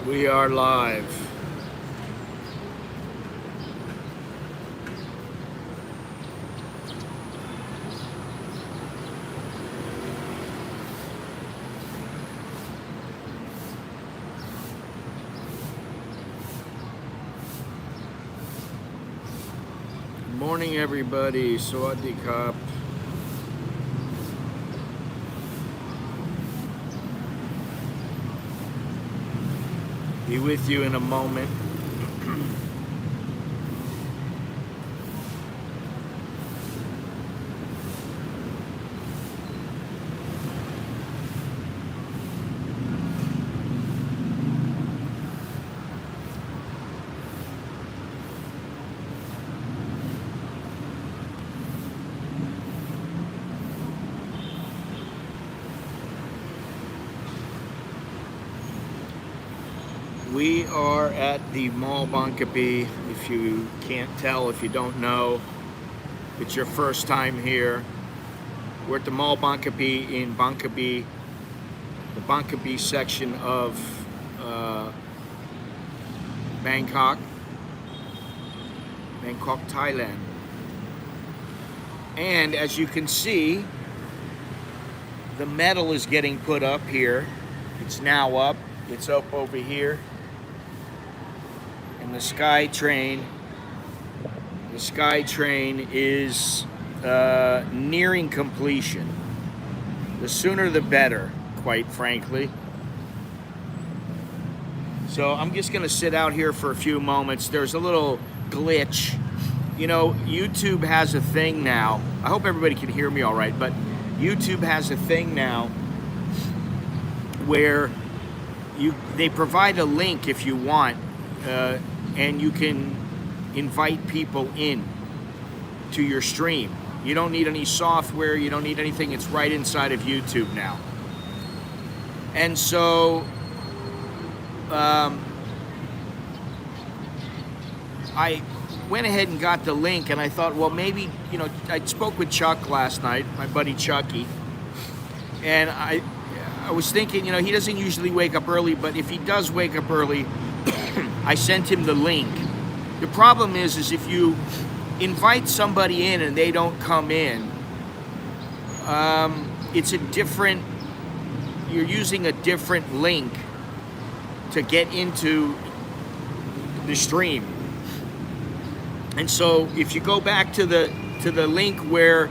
We are live. Good morning, everybody. Sawadee-kap. Be with you in a moment. We are at the Mall Bangkok. If you can't tell, if you don't know, it's your first time here. We're at the Mall Bangkok in Bangkok, the Bangkok section of Bangkok, Thailand. And as you can see, the metal is getting put up here. It's now up. It's up over here. And the Sky Train is nearing completion. The sooner the better, quite frankly. So I'm just gonna sit out here for a few moments. There's a little glitch. You know, YouTube has a thing now. I hope everybody can hear me all right, but YouTube has a thing now where they provide a link if you want, and you can invite people in to your stream. You don't need any software, you don't need anything, it's right inside of YouTube now. And so, I went ahead and got the link, and I thought, well, maybe, you know, I spoke with Chuck last night, my buddy Chucky, and I was thinking, you know, he doesn't usually wake up early, but if he does wake up early, I sent him the link. The problem is if you invite somebody in and they don't come in, it's a different, you're using a different link to get into the stream. And so if you go back to the link where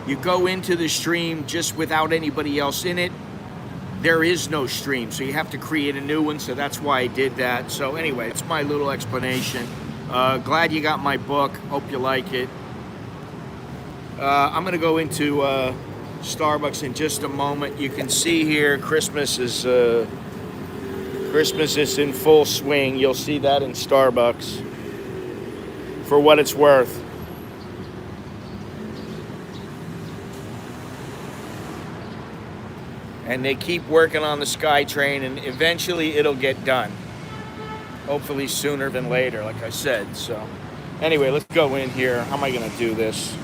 you go into the stream just without anybody else in it, there is no stream, so you have to create a new one, so that's why I did that. So anyway, it's my little explanation. Glad you got my book, hope you like it. I'm gonna go into Starbucks in just a moment. You can see here, Christmas is in full swing. You'll see that in Starbucks, for what it's worth. And they keep working on the Sky Train, and eventually it'll get done. Hopefully sooner than later, like I said. So anyway, let's go in here. How am I gonna do this?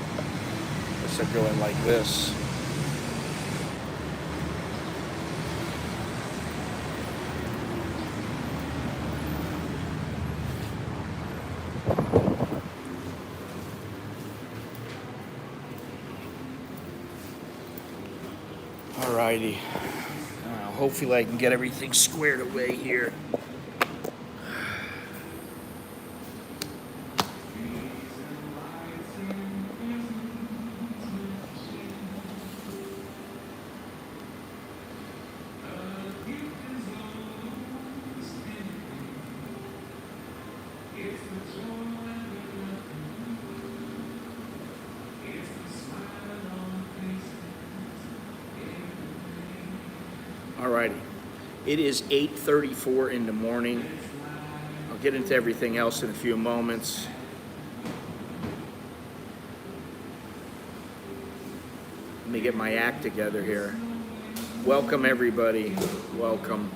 Let's go in like this. Alrighty. Hopefully I can get everything squared away here. Alrighty, it is 8:34 in the morning. I'll get into everything else in a few moments. Let me get my act together here. Welcome everybody, welcome.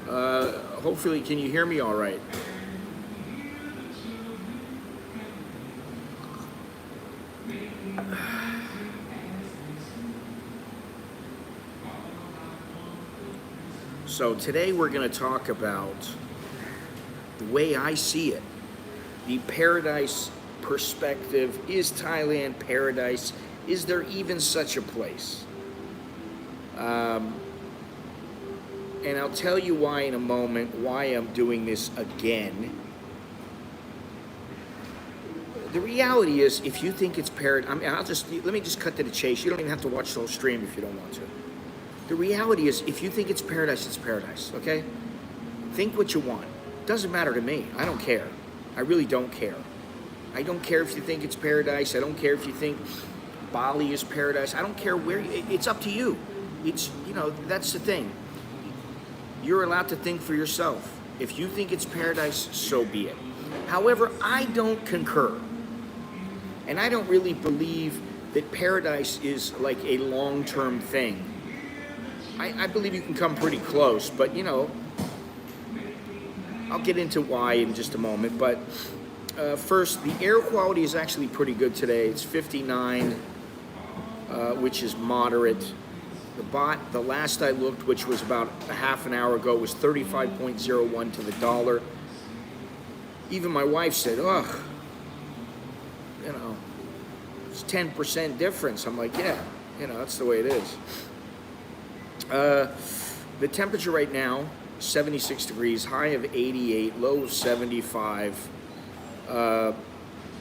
Hopefully, can you hear me all right? So today we're going to talk about the way I see it, the paradise perspective. Is Thailand paradise? Is there even such a place? And I'll tell you why in a moment, why I'm doing this again. The reality is, if you think it's paradise, let me just cut to the chase. You don't even have to watch the whole stream if you don't want to. The reality is, if you think it's paradise, okay? Think what you want. Doesn't matter to me. I don't care. I really don't care. I don't care if you think it's paradise. I don't care if you think Bali is paradise. I don't care where, it's up to you. It's, that's the thing. You're allowed to think for yourself. If you think it's paradise, so be it. However, I don't concur. And I don't really believe that paradise is like a long-term thing. I believe you can come pretty close, but I'll get into why in just a moment. But first, the air quality is actually pretty good today. It's 59, which is moderate. The last I looked, which was about a half an hour ago, was 35.01 to the dollar. Even my wife said, ugh, it's 10% difference. I'm like, yeah, that's the way it is. The temperature right now, 76 degrees, high of 88, low of 75. The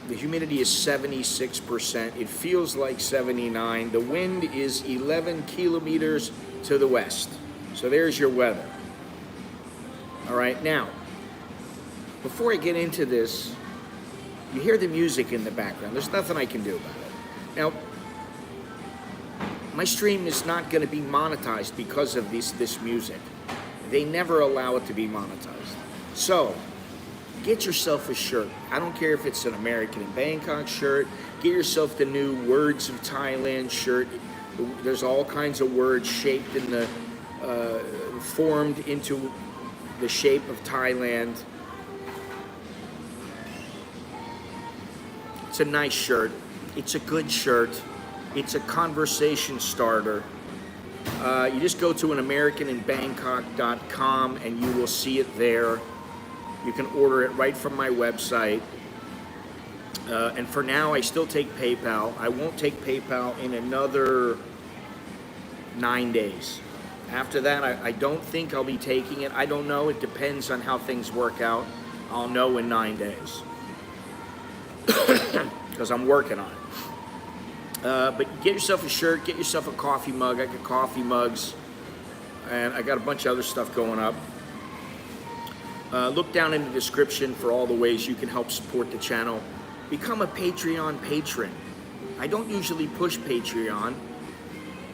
humidity is 76%. It feels like 79. The wind is 11 kilometers to the west. So there's your weather. All right, now, before I get into this, you hear the music in the background. There's nothing I can do about it. Now, my stream is not going to be monetized because of this music. They never allow it to be monetized. So, get yourself a shirt. I don't care if it's an American in Bangkok shirt. Get yourself the new Words of Thailand shirt. There's all kinds of words shaped in the, formed into the shape of Thailand. It's a nice shirt. It's a good shirt. It's a conversation starter. You just go to anamericaninbangkok.com and you will see it there. You can order it right from my website. And for now, I still take PayPal. I won't take PayPal in another 9 days. After that, I don't think I'll be taking it. I don't know. It depends on how things work out. I'll know in 9 days. Because I'm working on it. But get yourself a shirt, get yourself a coffee mug. I got coffee mugs, and I got a bunch of other stuff going up. Look down in the description for all the ways you can help support the channel. Become a Patreon patron. I don't usually push Patreon,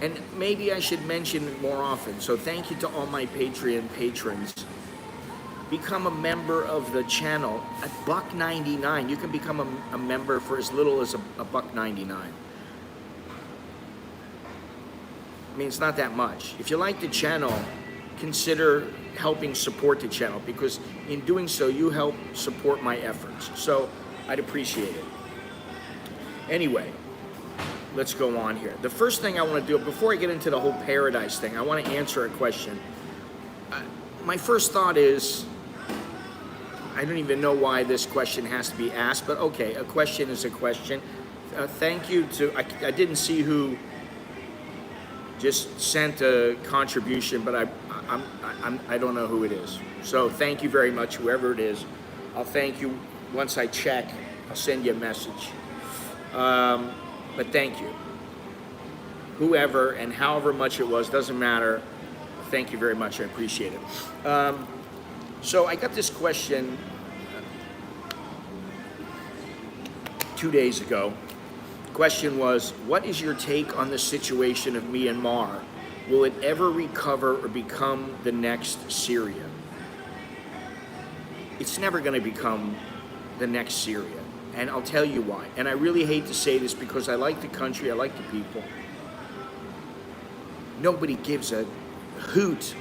and maybe I should mention it more often. So thank you to all my Patreon patrons. Become a member of the channel at $1.99. You can become a member for as little as $1.99. I mean, it's not that much. If you like the channel, consider helping support the channel, because in doing so, you help support my efforts. So I'd appreciate it. Anyway, let's go on here. The first thing I want to do, before I get into the whole paradise thing, I want to answer a question. My first thought is, I don't even know why this question has to be asked, but okay, a question is a question. Thank you to, I didn't see who just sent a contribution, but I don't know who it is. So thank you very much, whoever it is. I'll thank you once I check. I'll send you a message. But thank you. Whoever and however much it was, doesn't matter. Thank you very much. I appreciate it. So I got this question 2 days ago. Question was, what is your take on the situation of Myanmar? Will it ever recover or become the next Syria? It's never going to become the next Syria. And I'll tell you why. And I really hate to say this because I like the country, I like the people. Nobody gives a hoot.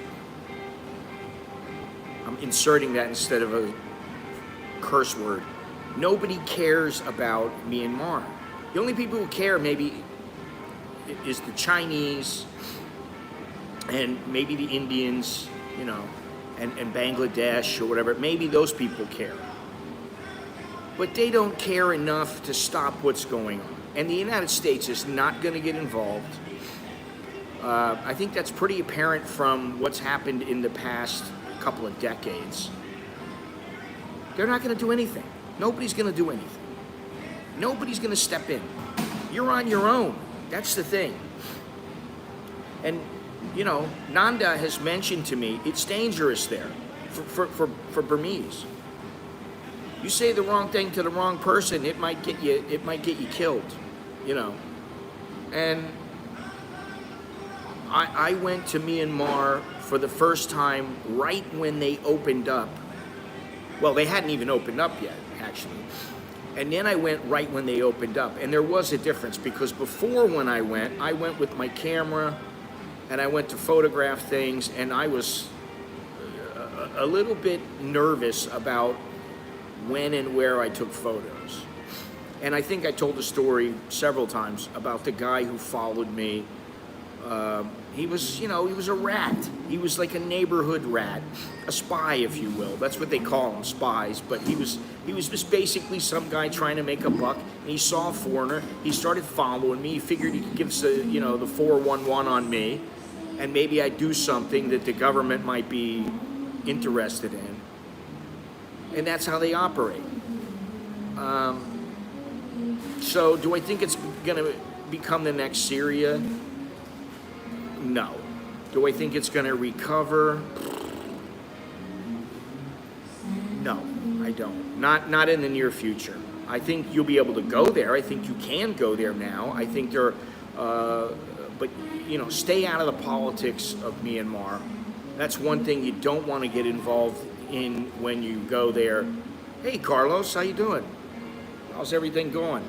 I'm inserting that instead of a curse word. Nobody cares about Myanmar. The only people who care maybe is the Chinese and maybe the Indians you know, and Bangladesh or whatever, maybe those people care. But they don't care enough to stop what's going on. And the United States is not going to get involved. I think that's pretty apparent from what's happened in the past couple of decades. They're not going to do anything. Nobody's going to do anything. Nobody's going to step in. You're on your own. That's the thing. And, you know, Nanda has mentioned to me, it's dangerous there for Burmese. You say the wrong thing to the wrong person, it might get you killed, you know. And I went to Myanmar for the first time right when they opened up. Well, they hadn't even opened up yet, actually. And then I went right when they opened up. And there was a difference, because before, when I went with my camera and I went to photograph things, and I was a little bit nervous about when and where I took photos. And I think I told the story several times about the guy who followed me. He was, you know, he was a rat. He was like a neighborhood rat, a spy, if you will. That's what they call them, spies. But he was just basically some guy trying to make a buck. And he saw a foreigner. He started following me. He figured he could give us the, you know, the 411 on me, and maybe I'd do something that the government might be interested in. And that's how they operate. So do I think it's going to become the next Syria? No. Do I think it's going to recover? No, I don't. Not in the near future. I think you'll be able to go there. I think you can go there now. I think there, but you know, stay out of the politics of Myanmar. That's one thing you don't want to get involved in when you go there. Hey, Carlos, how you doing? How's everything going?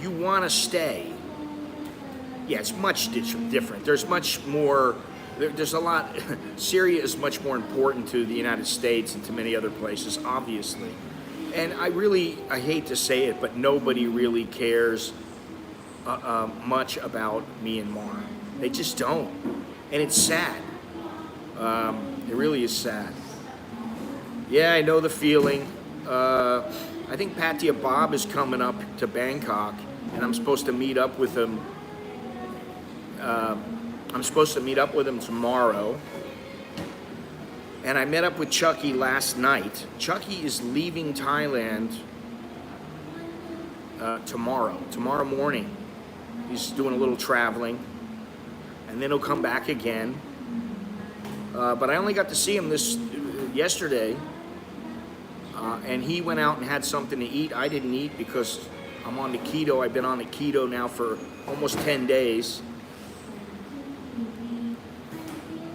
You want to stay. Yeah, it's much different. There's much more, there's a lot, Syria is much more important to the United States and to many other places, obviously. And I hate to say it, but nobody really cares much about Myanmar. They just don't. And it's sad. It really is sad. Yeah, I know the feeling. I think Patia Bob is coming up to Bangkok, and I'm supposed to meet up with him. Tomorrow. And I met up with Chucky last night. Chucky is leaving Thailand tomorrow morning. He's doing a little traveling, and then he'll come back again. But I only got to see him yesterday. And he went out and had something to eat. I didn't eat because I'm on the keto. I've been on the keto now for almost 10 days.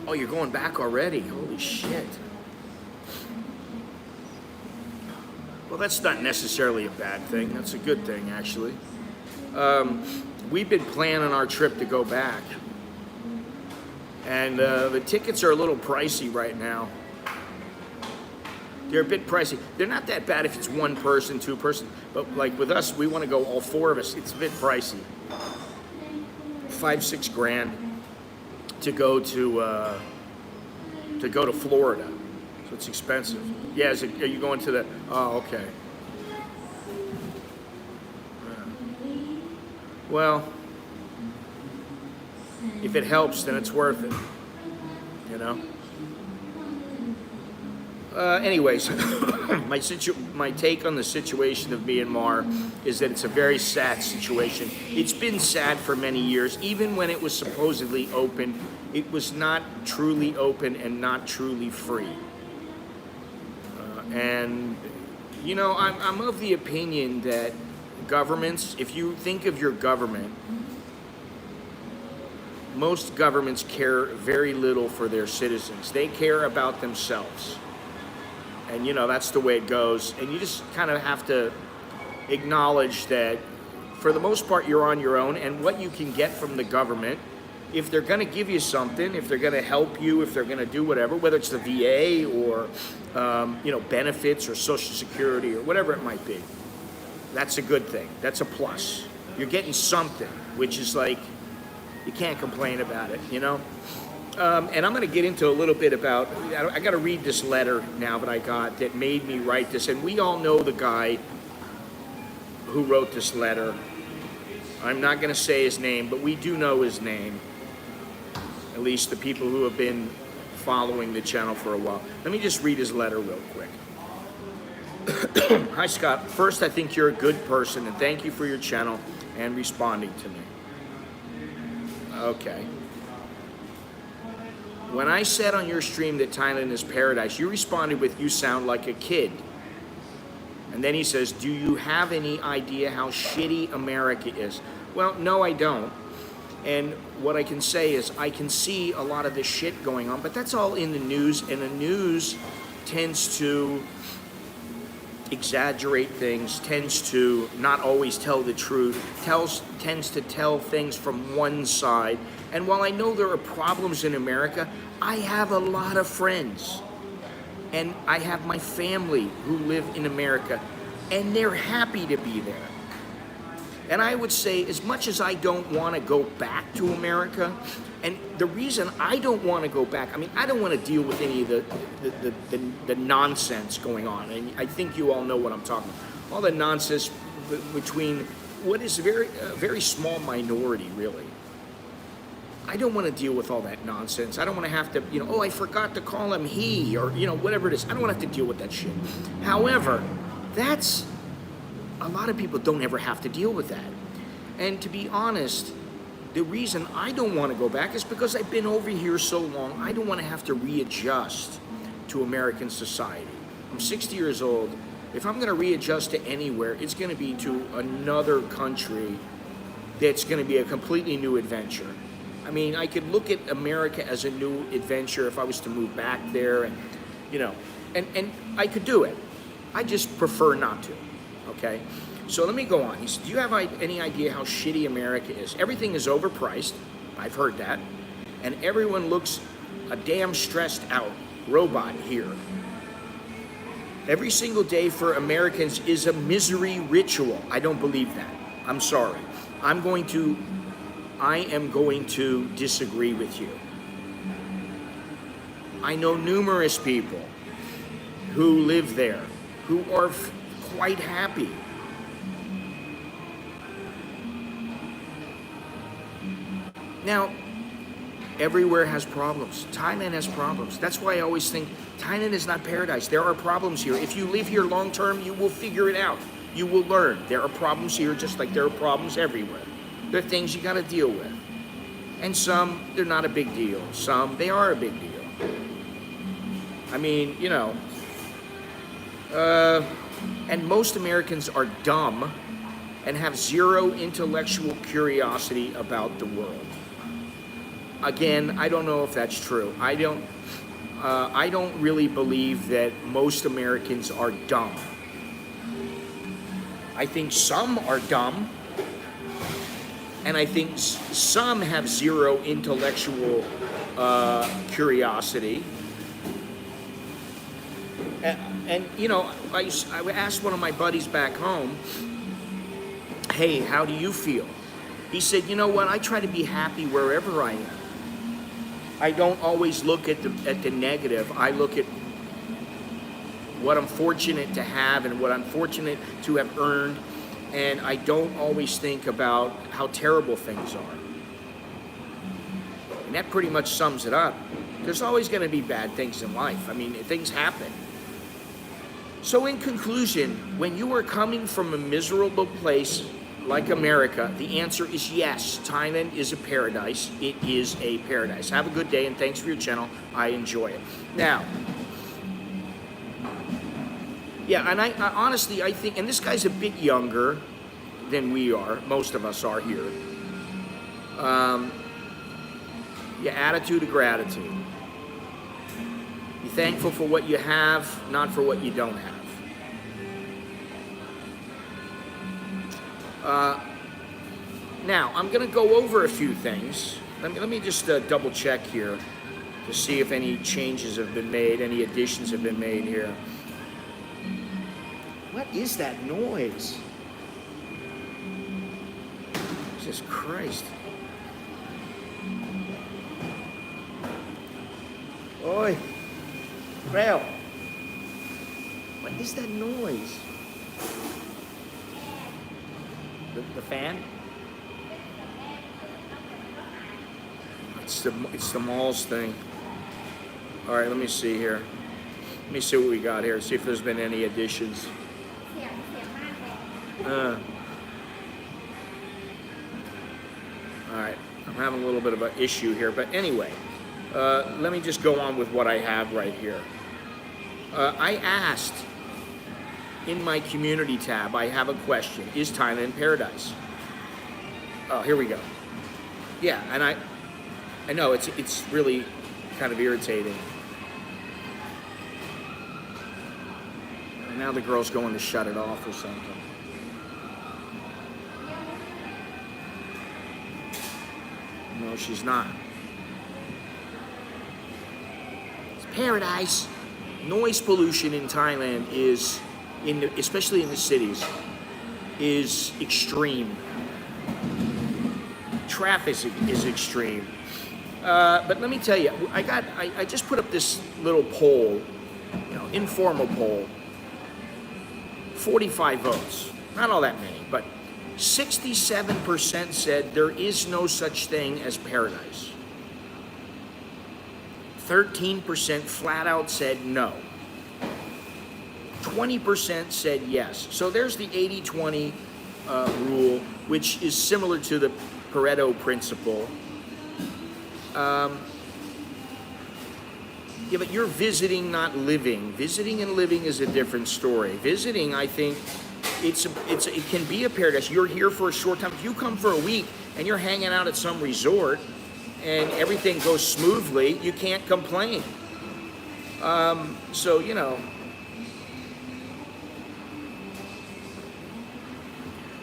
Oh, you're going back already? Holy shit. Well, that's not necessarily a bad thing. That's a good thing, actually. We've been planning our trip to go back. And the tickets are a little pricey right now. They're a bit pricey. They're not that bad if it's one person, two person, but like with us, we want to go all four of us. It's a bit pricey. $5-6 grand to go to Florida, so it's expensive. Yeah, are you going to the? Oh, okay. Well, if it helps, then it's worth it. You know. Anyways, my take on the situation of Myanmar is that it's a very sad situation. It's been sad for many years. Even when it was supposedly open, it was not truly open and not truly free. And, you know, I'm of the opinion that governments, if you think of your government, most governments care very little for their citizens. They care about themselves. And, you know, that's the way it goes. And you just kind of have to acknowledge that, for the most part, you're on your own. And what you can get from the government, if they're going to give you something, if they're going to help you, if they're going to do whatever, whether it's the VA or, you know, benefits or Social Security or whatever it might be, that's a good thing. That's a plus. you're getting something, which is like, you can't complain about it, you know? And I'm going to get into a little bit about, I got to read this letter now that I got that made me write this. And we all know the guy who wrote this letter. I'm not going to say his name, but we do know his name. At least the people who have been following the channel for a while. Let me just read his letter real quick. Hi, Scott. First, I think you're a good person, and thank you for your channel and responding to me. Okay. When I said on your stream that Thailand is paradise, you responded with, "You sound like a kid." And then he says, "Do you have any idea how shitty America is?" Well, no, I don't. And what I can say is I can see a lot of this shit going on, but that's all in the news, and the news tends to exaggerate things, tends to not always tell the truth, tends to tell things from one side. And while I know there are problems in America, I have a lot of friends. And I have my family who live in America, and they're happy to be there. And I would say, as much as I don't want to go back to America, and the reason I don't want to go back, I mean, I don't want to deal with any of the nonsense going on. And I think you all know what I'm talking about. All the nonsense between what is a very small minority, really. I don't want to deal with all that nonsense. I don't want to have to, you know, oh, I forgot to call him he, or, you know, whatever it is. I don't want to have to deal with that shit. However, a lot of people don't ever have to deal with that. And to be honest, the reason I don't want to go back is because I've been over here so long, I don't want to have to readjust to American society. I'm 60 years old. If I'm going to readjust to anywhere, it's going to be to another country that's going to be a completely new adventure. I mean, I could look at America as a new adventure if I was to move back there, and, you know, and I could do it. I just prefer not to. Okay, so let me go on. He said, "Do you have any idea how shitty America is? Everything is overpriced." I've heard that. "And everyone looks a damn stressed out robot here. Every single day for Americans is a misery ritual." I don't believe that. I'm sorry. I am going to disagree with you. I know numerous people who live there who are quite happy. Now, everywhere has problems. Thailand has problems. That's why I always think Thailand is not paradise. There are problems here. If you live here long term, you will figure it out. You will learn. There are problems here just like there are problems everywhere. There are things you got to deal with. And some, they're not a big deal. Some, they are a big deal. I mean, you know, and most Americans are dumb and have zero intellectual curiosity about the world. Again, I don't know if that's true. I don't really believe that most Americans are dumb. I think some are dumb, and I think some have zero intellectual curiosity. And you know, I asked one of my buddies back home, "Hey, how do you feel?" He said, "You know what? I try to be happy wherever I am. I don't always look at the negative. I look at what I'm fortunate to have and what I'm fortunate to have earned, and I don't always think about how terrible things are." And that pretty much sums it up. There's always going to be bad things in life. I mean, things happen. So in conclusion, when you are coming from a miserable place like America, the answer is yes. Thailand is a paradise. It is a paradise. Have a good day, and thanks for your channel. I enjoy it. Now, yeah, and I honestly, I think, and this guy's a bit younger than we are. Most of us are here. Your attitude of gratitude. Be thankful for what you have, not for what you don't have. Now, I'm going to go over a few things. Let me just double check here to see if any changes have been made, any additions have been made here. What is that noise? Jesus Christ. Oi. Rail. What is that noise? The fan? It's the malls thing. All right, let me see here. Let me see what we got here. See if there's been any additions. All right, I'm having a little bit of an issue here, but anyway, let me just go on with what I have right here. I asked in my community tab, I have a question: is Thailand paradise? Oh, here we go. Yeah, and I know it's really kind of irritating. And now the girl's going to shut it off or something. No, she's not. It's paradise. Noise pollution in Thailand is, especially in the cities, is extreme. Traffic is extreme. But let me tell you, I just put up this little poll, informal poll. 45 votes, not all that many, but 67% said there is no such thing as paradise. 13% flat out said no. 20% said yes. So there's the 80-20 rule, which is similar to the Pareto principle. Yeah, but you're visiting, not living. Visiting and living is a different story. Visiting, I think, it can be a paradise. You're here for a short time. If you come for a week and you're hanging out at some resort and everything goes smoothly, you can't complain. So,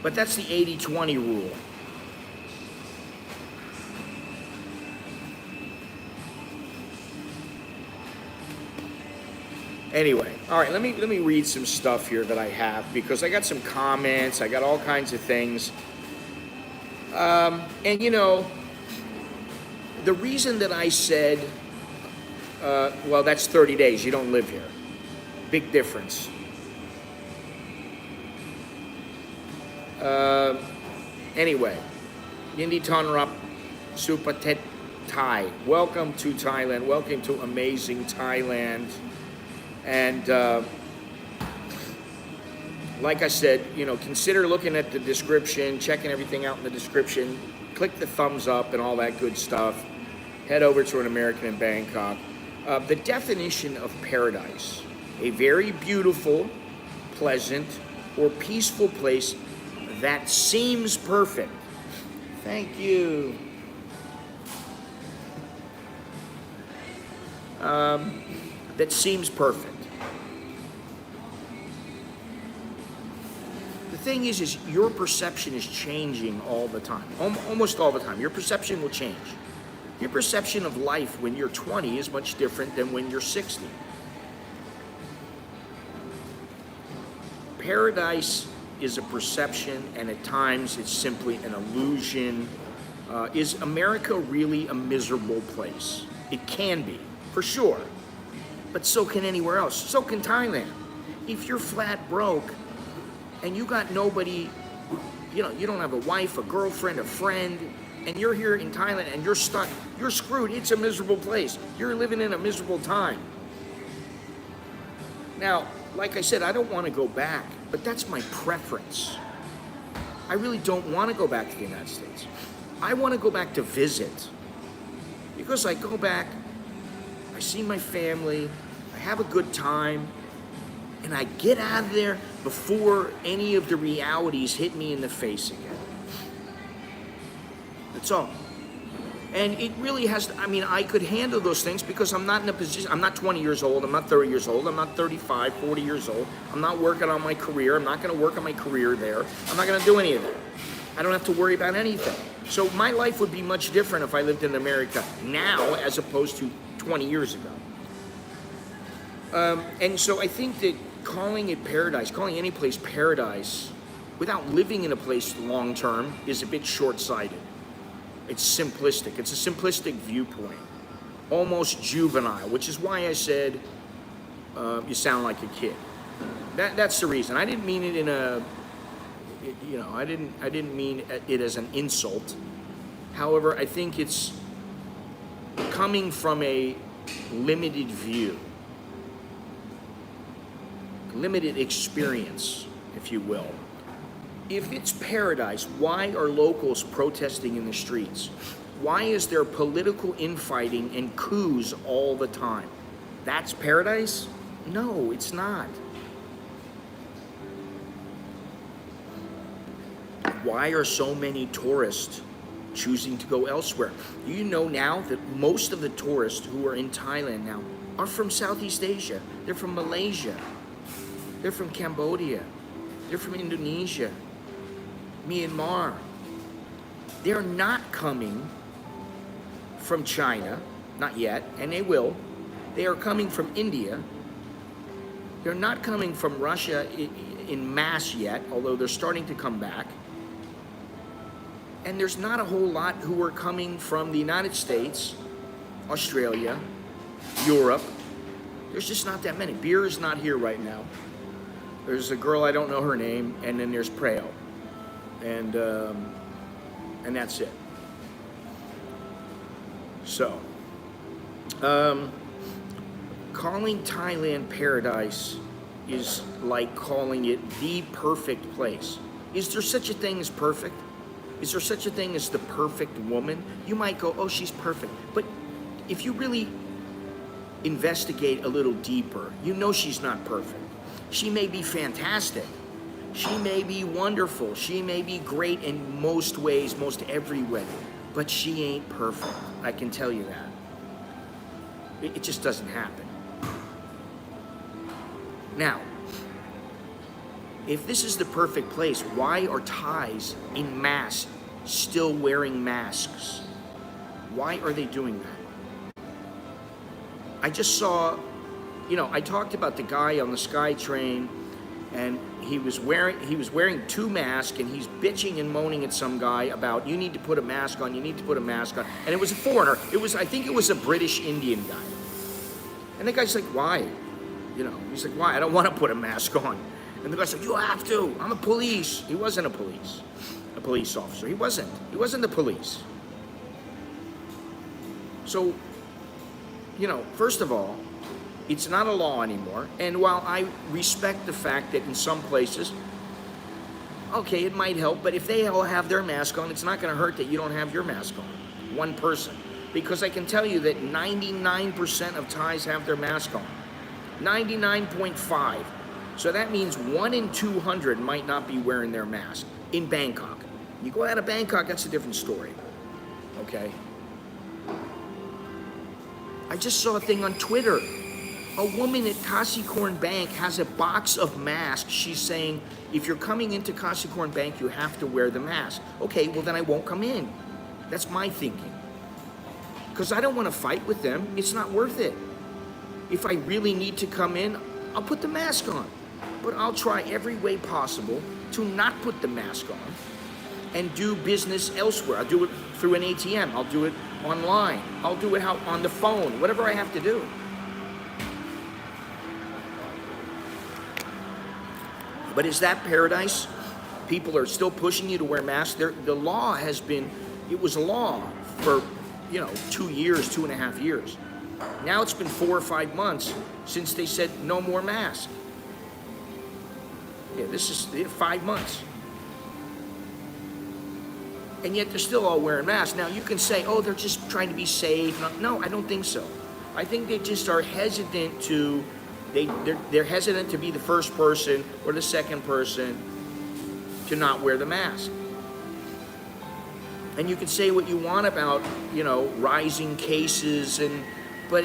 but that's the 80-20 rule. Anyway, all right, let me read some stuff here that I have, because I got some comments, I got all kinds of things. And the reason that I said, well, that's 30 days, you don't live here. Big difference. Anyway, Yindi Tonrap Supatet Thai. Welcome to Thailand. Welcome to amazing Thailand. And like I said, consider looking at the description, checking everything out in the description. Click the thumbs up and all that good stuff. Head over to an American in Bangkok. The definition of paradise: a very beautiful, pleasant, or peaceful place that seems perfect. Thank you. That seems perfect. The thing is your perception is changing all the time, almost all the time. Your perception will change. Your perception of life when you're 20 is much different than when you're 60. Paradise is a perception, and at times it's simply an illusion. Is America really a miserable place? It can be, for sure. But so can anywhere else. So can Thailand. If you're flat broke and you got nobody, you don't have a wife, a girlfriend, a friend, and you're here in Thailand and you're stuck, you're screwed. It's a miserable place. You're living in a miserable time. Now, like I said, I don't want to go back, but that's my preference. I really don't want to go back to the United States. I want to go back to visit. Because I go back, I see my family, I have a good time, and I get out of there before any of the realities hit me in the face again. That's all. And it really has, I could handle those things because I'm not in a position, I'm not 20 years old, I'm not 30 years old, I'm not 35, 40 years old. I'm not working on my career, I'm not going to work on my career there. I'm not going to do any of that. I don't have to worry about anything. So my life would be much different if I lived in America now as opposed to 20 years ago. And so I think that calling it paradise, calling any place paradise, without living in a place long term is a bit short-sighted. It's simplistic. It's a simplistic viewpoint, almost juvenile, which is why I said you sound like a kid. That's the reason. I didn't mean it in a, you know, I didn't mean it as an insult. However, I think it's coming from a limited view, limited experience, if you will. If it's paradise, why are locals protesting in the streets? Why is there political infighting and coups all the time? That's paradise? No, it's not. Why are so many tourists choosing to go elsewhere? You know now that most of the tourists who are in Thailand now are from Southeast Asia. They're from Malaysia. They're from Cambodia. They're from Indonesia, Myanmar. They're not coming from China, not yet, and they will. They are coming from India. They're not coming from Russia in mass yet, although they're starting to come back. And there's not a whole lot who are coming from the United States, Australia, Europe. There's just not that many. Beer is not here right now. There's a girl, I don't know her name, and then there's Preo. And that's it. So, calling Thailand paradise is like calling it the perfect place. Is there such a thing as perfect? Is there such a thing as the perfect woman? You might go, oh, she's perfect. But if you really investigate a little deeper, you know she's not perfect. She may be fantastic. She may be wonderful. She may be great in most ways, most every way. But she ain't perfect. I can tell you that. It just doesn't happen. Now, if this is the perfect place, why are Thais in mass still wearing masks? Why are they doing that? I just saw, you know, I talked about the guy on the SkyTrain, and he was wearing two masks, and he's bitching and moaning at some guy about, you need to put a mask on, you need to put a mask on. And it was a foreigner. I think it was a British Indian guy. And the guy's like, why? You know, he's like, why? I don't want to put a mask on. And the guy's like, you have to. I'm a police. He wasn't a police officer. He wasn't the police. So, you know, first of all, it's not a law anymore. And while I respect the fact that in some places, okay, it might help, but if they all have their mask on, it's not going to hurt that you don't have your mask on. One person. Because I can tell you that 99% of Thais have their mask on. 99.5. So that means 1 in 200 might not be wearing their mask in Bangkok. You go out of Bangkok, that's a different story. Okay? I just saw a thing on Twitter. A woman at Kasikorn Bank has a box of masks. She's saying, if you're coming into Kasikorn Bank, you have to wear the mask. Okay, well then I won't come in. That's my thinking. Because I don't want to fight with them. It's not worth it. If I really need to come in, I'll put the mask on. But I'll try every way possible to not put the mask on and do business elsewhere. I'll do it through an ATM. I'll do it online. I'll do it on the phone, whatever I have to do. But is that paradise? People are still pushing you to wear masks. The law has been, it was a law for, 2 years, 2.5 years. Now it's been 4 or 5 months since they said no more masks. Yeah, this is 5 months. And yet they're still all wearing masks. Now you can say, oh, they're just trying to be safe. No, I don't think so. I think they just are hesitant to, they're hesitant to be the first person or the second person to not wear the mask. And you can say what you want about, rising cases, but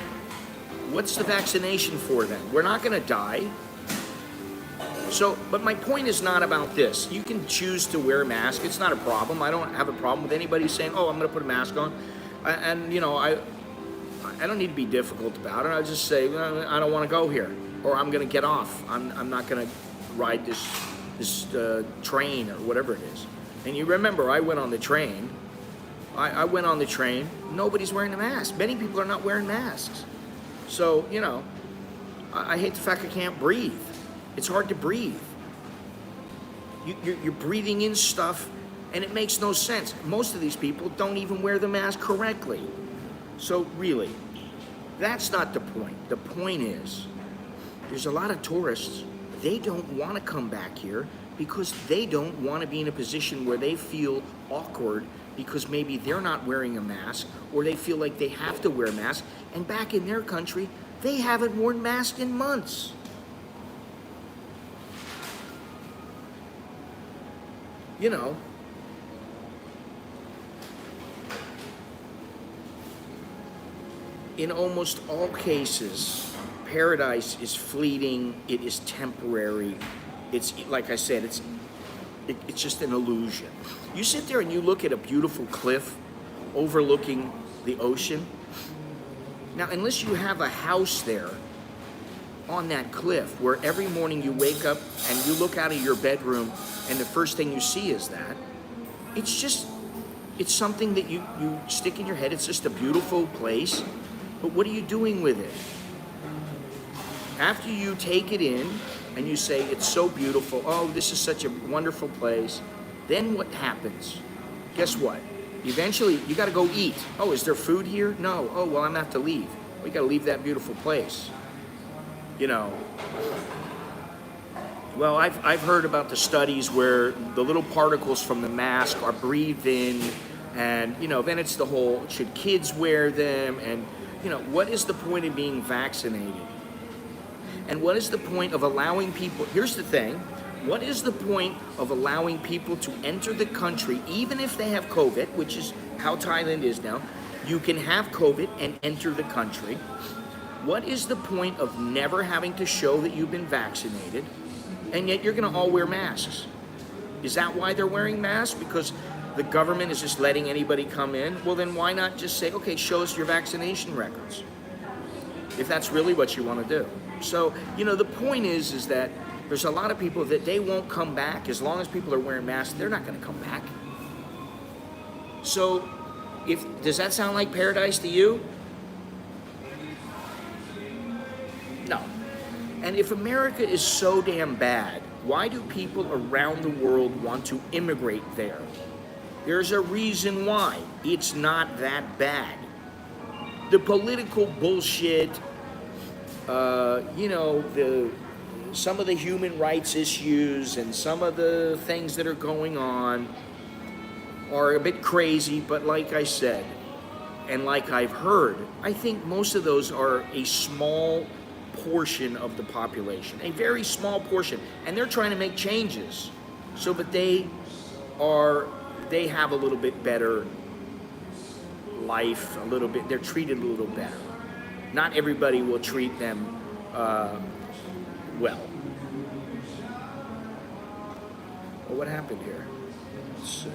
what's the vaccination for then? We're not going to die. So, but my point is not about this. You can choose to wear a mask. It's not a problem. I don't have a problem with anybody saying, oh, I'm going to put a mask on. And, I don't need to be difficult about it. I'll just say, I don't want to go here, or I'm going to get off. I'm not going to ride this train or whatever it is. And you remember, I went on the train. I went on the train. Nobody's wearing a mask. Many people are not wearing masks. So, you know, I hate the fact I can't breathe. It's hard to breathe. You're breathing in stuff, and it makes no sense. Most of these people don't even wear the mask correctly. So really, that's not the point. The point is, there's a lot of tourists, they don't want to come back here because they don't want to be in a position where they feel awkward because maybe they're not wearing a mask, or they feel like they have to wear a mask, and back in their country, they haven't worn masks in months. You know, in almost all cases, paradise is fleeting, it is temporary. It's, like I said, it's just an illusion. You sit there and you look at a beautiful cliff overlooking the ocean. Now, unless you have a house there on that cliff where every morning you wake up and you look out of your bedroom and the first thing you see is that, it's something that you stick in your head. It's just a beautiful place, but what are you doing with it? After you take it in and you say, it's so beautiful, oh, this is such a wonderful place, then what happens? Guess what? Eventually, you gotta go eat. Oh, is there food here? No. Oh, well, I'm gonna have to leave. We gotta leave that beautiful place. You know, well, I've heard about the studies where the little particles from the mask are breathed in, and, you know, then it's the whole, should kids wear them? And, you know, what is the point of being vaccinated? And what is the point of allowing people, here's the thing, what is the point of allowing people to enter the country, even if they have COVID, which is how Thailand is now? You can have COVID and enter the country. What is the point of never having to show that you've been vaccinated, and yet you're gonna all wear masks? Is that why they're wearing masks? Because the government is just letting anybody come in? Well, then why not just say, okay, show us your vaccination records, if that's really what you wanna do. So, you know, the point is that there's a lot of people that they won't come back. As long as people are wearing masks, they're not gonna come back. So, does that sound like paradise to you? No. And if America is so damn bad, why do people around the world want to immigrate there? There's a reason why. It's not that bad. The political bullshit, you know, some of the human rights issues and some of the things that are going on are a bit crazy, but like I said, and like I've heard, I think most of those are a small portion of the population, a very small portion, and they're trying to make changes so that they have a little bit better life, they're treated a little better. Not everybody will treat them well. Well, what happened here? Let's see.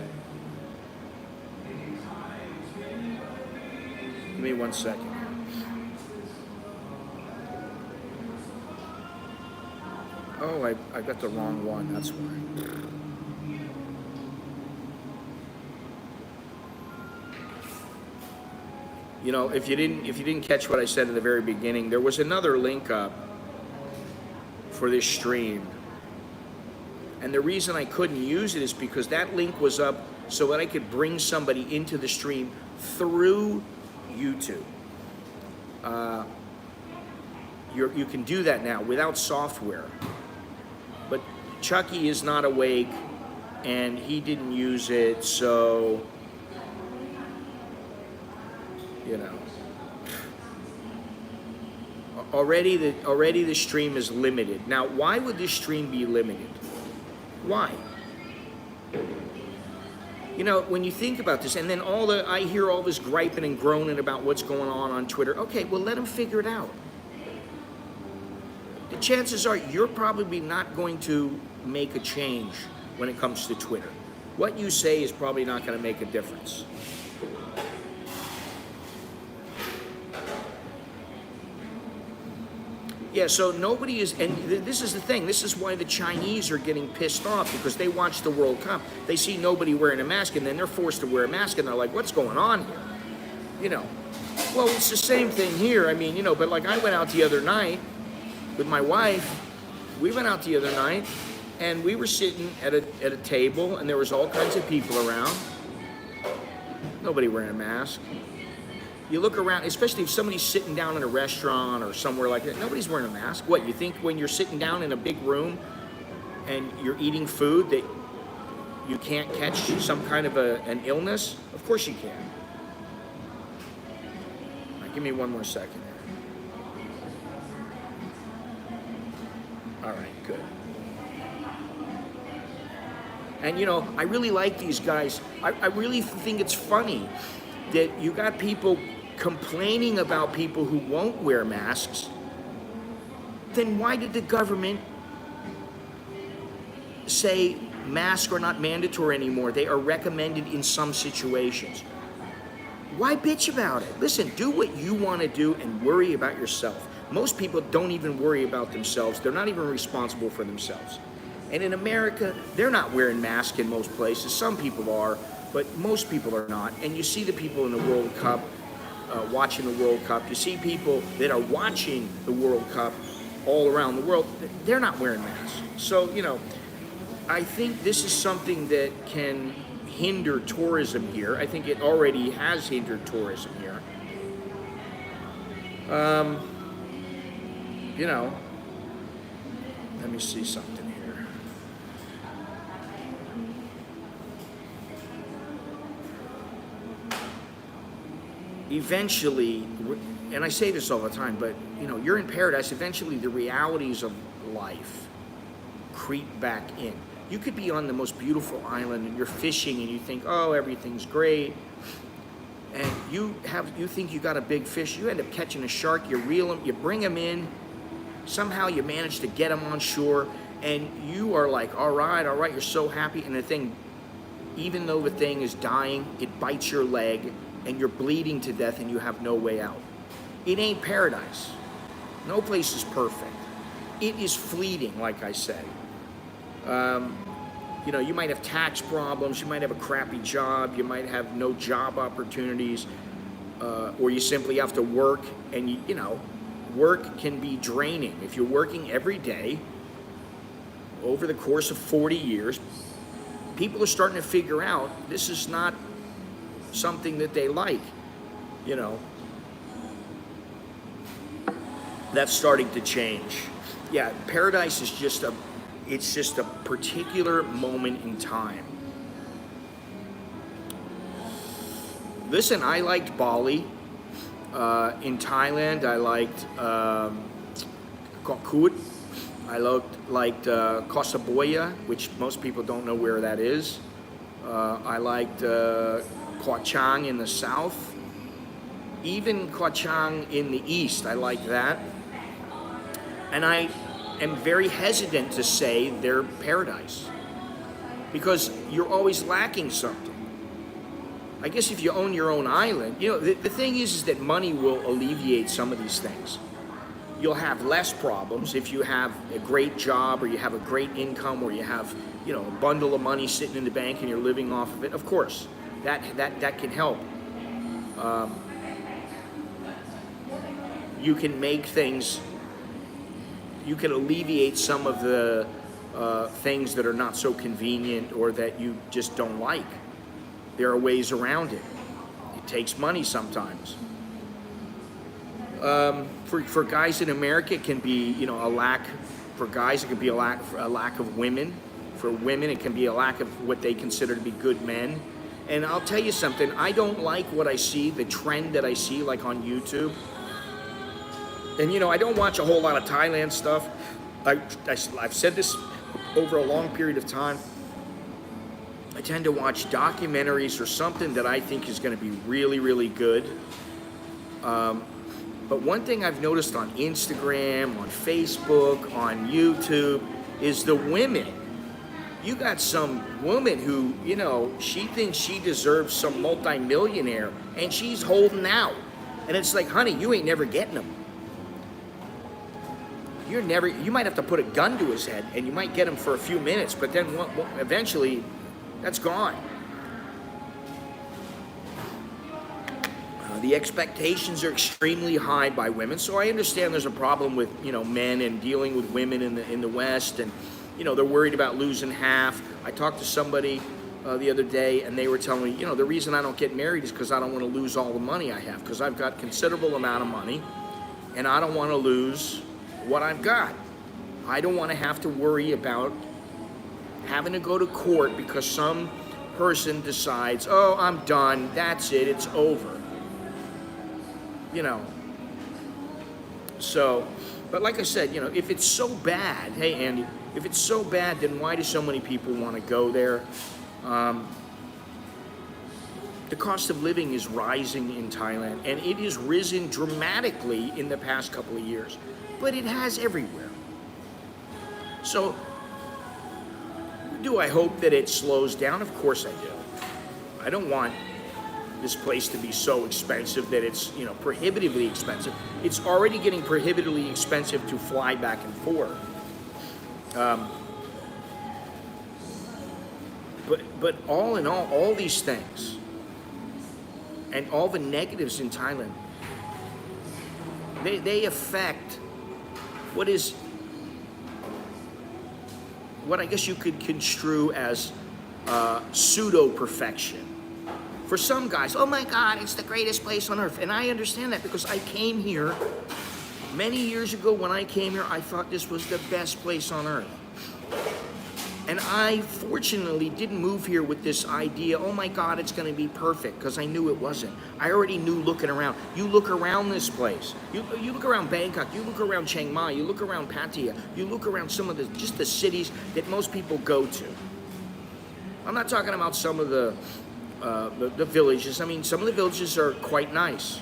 Give me 1 second. Oh, I got the wrong one, that's why. You know, if you didn't catch what I said in the very beginning, there was another link up for this stream. And the reason I couldn't use it is because that link was up so that I could bring somebody into the stream through YouTube. You can do that now without software. But Chucky is not awake and he didn't use it, so you know. Already the stream is limited. Now, why would this stream be limited? Why? You know, when you think about this, and then I hear all this griping and groaning about what's going on Twitter. Okay, well, let them figure it out. The chances are you're probably not going to make a change when it comes to Twitter. What you say is probably not going to make a difference. Yeah, so nobody is, and this is the thing, this is why the Chinese are getting pissed off, because they watch the World Cup, they see nobody wearing a mask, and then they're forced to wear a mask, and they're like, what's going on here? You know, well, it's the same thing here. I mean, you know, but like I went out the other night with my wife, we went out the other night, and we were sitting at a table, and there was all kinds of people around, nobody wearing a mask. You look around, especially if somebody's sitting down in a restaurant or somewhere like that, nobody's wearing a mask. What, you think when you're sitting down in a big room and you're eating food that you can't catch some kind of an illness? Of course you can. All right, give me one more second here. All right, good. And you know, I really like these guys. I really think it's funny that you got people complaining about people who won't wear masks. Then why did the government say masks are not mandatory anymore? They are recommended in some situations. Why bitch about it? Listen, do what you want to do and worry about yourself. Most people don't even worry about themselves. They're not even responsible for themselves. And in America, they're not wearing masks in most places. Some people are, but most people are not. And you see the people in the World Cup, watching the World Cup. You see people that are watching the World Cup all around the world. They're not wearing masks. So, you know, I think this is something that can hinder tourism here. I think it already has hindered tourism here. You know, let me see something here. Eventually, and I say this all the time, but you know, you're in paradise, eventually the realities of life creep back in. You could be on the most beautiful island and you're fishing and you think, oh, everything's great. And you think you got a big fish, you end up catching a shark, you reel him, you bring him in, somehow you manage to get him on shore, and you are like, all right, you're so happy, and the thing, even though the thing is dying, it bites your leg, and you're bleeding to death and you have no way out. It ain't paradise. No place is perfect. It is fleeting, like I said. You know, you might have tax problems, you might have a crappy job, you might have no job opportunities, or you simply have to work, and you know, work can be draining. If you're working every day, over the course of 40 years, people are starting to figure out this is not something that they like, you know. That's starting to change. Yeah, paradise is just it's just a particular moment in time. Listen, I liked Bali. In Thailand, I liked Kokut. I liked Koh Samui, which most people don't know where that is. I liked Koh Chang in the south. Even Koh Chang in the east, I like that. And I am very hesitant to say they're paradise, because you're always lacking something. I guess if you own your own island, you know, the thing is that money will alleviate some of these things. You'll have less problems if you have a great job, or you have a great income, or you have, you know, a bundle of money sitting in the bank and you're living off of it. Of course, that can help. You can make things, you can alleviate some of the things that are not so convenient or that you just don't like. There are ways around it. It takes money sometimes. For guys in America, it can be, you know, a lack. For guys, it can be a lack of women. For women, it can be a lack of what they consider to be good men. And I'll tell you something, I don't like what I see, the trend that I see, like on YouTube. And you know, I don't watch a whole lot of Thailand stuff. I've said this over a long period of time. I tend to watch documentaries or something that I think is going to be really, really good. But one thing I've noticed on Instagram, on Facebook, on YouTube, is the women. You got some woman who, you know, she thinks she deserves some multimillionaire, and she's holding out. And it's like, honey, you ain't never getting them. you might have to put a gun to his head, and you might get him for a few minutes, but then eventually that's gone. The expectations are extremely high by women, so I understand there's a problem with, you know, men and dealing with women in the West, and, you know, they're worried about losing half. I talked to somebody the other day, and they were telling me, you know, the reason I don't get married is because I don't want to lose all the money I have, because I've got considerable amount of money, and I don't want to lose what I've got. I don't want to have to worry about having to go to court because some person decides, oh, I'm done, that's it, it's over. You know, so, but like I said, you know, if it's so bad, hey Andy, if it's so bad, then why do so many people want to go there? The cost of living is rising in Thailand, and it has risen dramatically in the past couple of years, but it has everywhere. So, do I hope that it slows down? Of course I do. I don't want this place to be so expensive that it's, you know, prohibitively expensive. It's already getting prohibitively expensive to fly back and forth. But all in all these things and all the negatives in Thailand, they affect what I guess you could construe as pseudo perfection. For some guys, oh my God, it's the greatest place on earth. And I understand that because I came here many years ago. When I came here, I thought this was the best place on earth. And I fortunately didn't move here with this idea, oh my God, it's going to be perfect, because I knew it wasn't. I already knew looking around. You look around this place. You look around Bangkok. You look around Chiang Mai. You look around Pattaya. You look around some of just the cities that most people go to. I'm not talking about some of the villages. I mean, some of the villages are quite nice.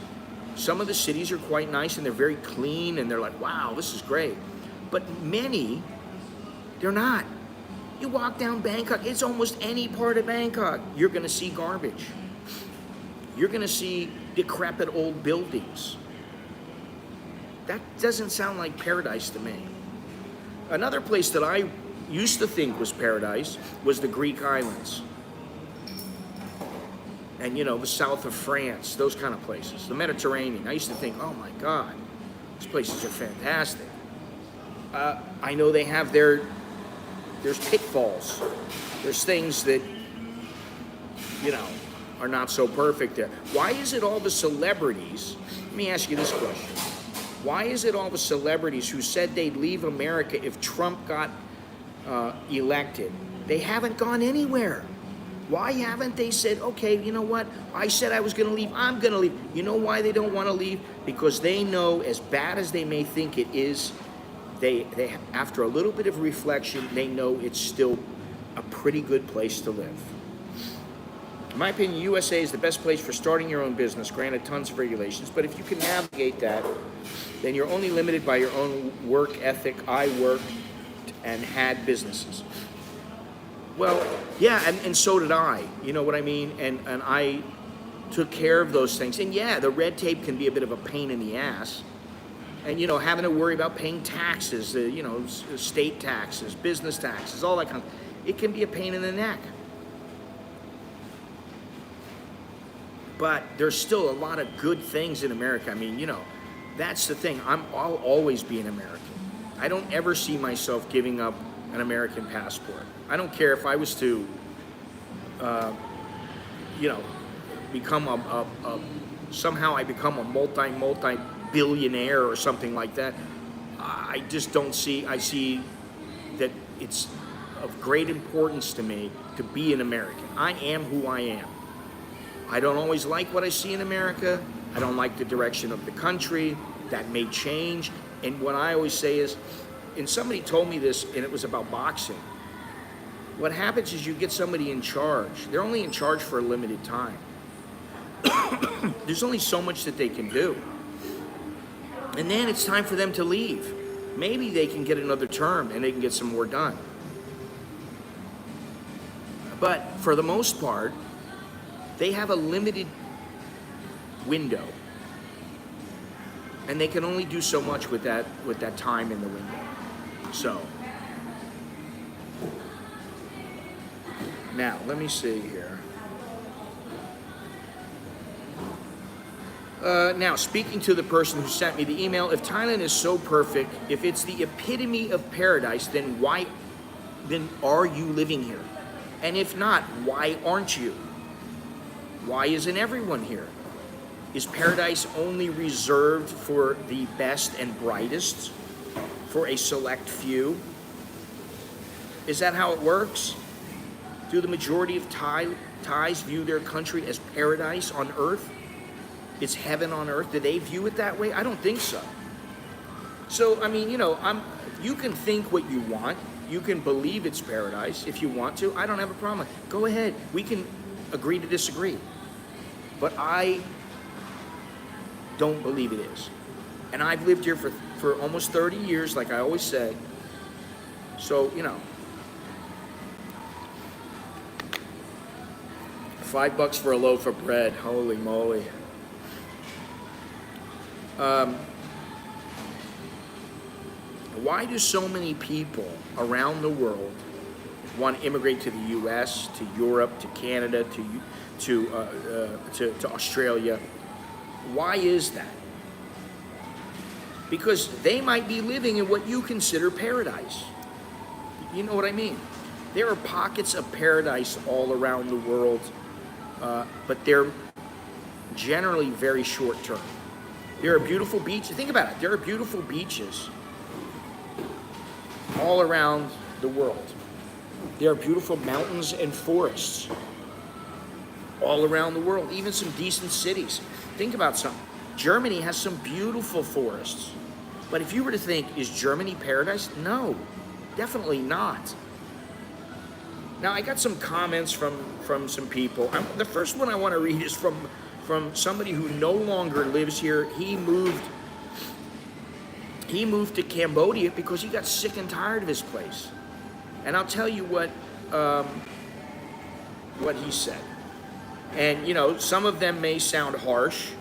Some of the cities are quite nice, and they're very clean, and they're like, wow, this is great. But many, they're not. You walk down Bangkok, it's almost any part of Bangkok, you're going to see garbage. You're going to see decrepit old buildings. That doesn't sound like paradise to me. Another place that I used to think was paradise was the Greek islands. And, you know, the south of France, those kind of places, the Mediterranean. I used to think, oh my God, these places are fantastic. I know they have there's pitfalls. There's things that, you know, are not so perfect there. Why is it all the celebrities, let me ask you this question. Why is it all the celebrities who said they'd leave America if Trump got elected, they haven't gone anywhere? Why haven't they said, okay, you know what? I said I was going to leave. I'm going to leave. You know why they don't want to leave? Because they know, as bad as they may think it is, they after a little bit of reflection, they know it's still a pretty good place to live. In my opinion, USA is the best place for starting your own business, granted tons of regulations, but if you can navigate that, then you're only limited by your own work ethic. I worked and had businesses. Well, yeah, and so did I, you know what I mean? And I took care of those things. And yeah, the red tape can be a bit of a pain in the ass. And, you know, having to worry about paying taxes, you know, state taxes, business taxes, all that kind of, it can be a pain in the neck. But there's still a lot of good things in America. I mean, you know, that's the thing. I'll always be an American. I don't ever see myself giving up an American passport. I don't care if I was to, you know, become somehow I become a multi-billionaire or something like that. I just don't see, I see that it's of great importance to me to be an American. I am who I am. I don't always like what I see in America. I don't like the direction of the country. That may change. And what I always say is, and somebody told me this, and it was about boxing. What happens is you get somebody in charge. They're only in charge for a limited time. There's only so much that they can do. And then it's time for them to leave. Maybe they can get another term and they can get some more done. But for the most part, they have a limited window. And they can only do so much with that time in the window. So now let me see here. Now, speaking to the person who sent me the email, if Thailand is so perfect, if it's the epitome of paradise, then are you living here? And if not, why aren't you? Why isn't everyone here? Is paradise only reserved for the best and brightest, for a select few? Is that how it works? Do the majority of Thais view their country as paradise on earth? It's heaven on earth. Do they view it that way? I don't think so. So, I mean, you can think what you want. You can believe it's paradise if you want to. I don't have a problem. Go ahead. We can agree to disagree. But I don't believe it is. And I've lived here for almost 30 years, like I always say. So, $5 for a loaf of bread. Holy moly. Why do so many people around the world want to immigrate to the U.S., to Europe, to Canada, to Australia? Why is that? Because they might be living in what you consider paradise. You know what I mean? There are pockets of paradise all around the world, but they're generally very short term. There are beautiful beaches. Think about it. There are beautiful beaches all around the world. There are beautiful mountains and forests all around the world, even some decent cities. Think about something. Germany has some beautiful forests. But if you were to think, is Germany paradise? No, definitely not. Now, I got some comments from some people. The first one I want to read is from somebody who no longer lives here. He moved to Cambodia because he got sick and tired of his place. And I'll tell you what he said. And, some of them may sound harsh,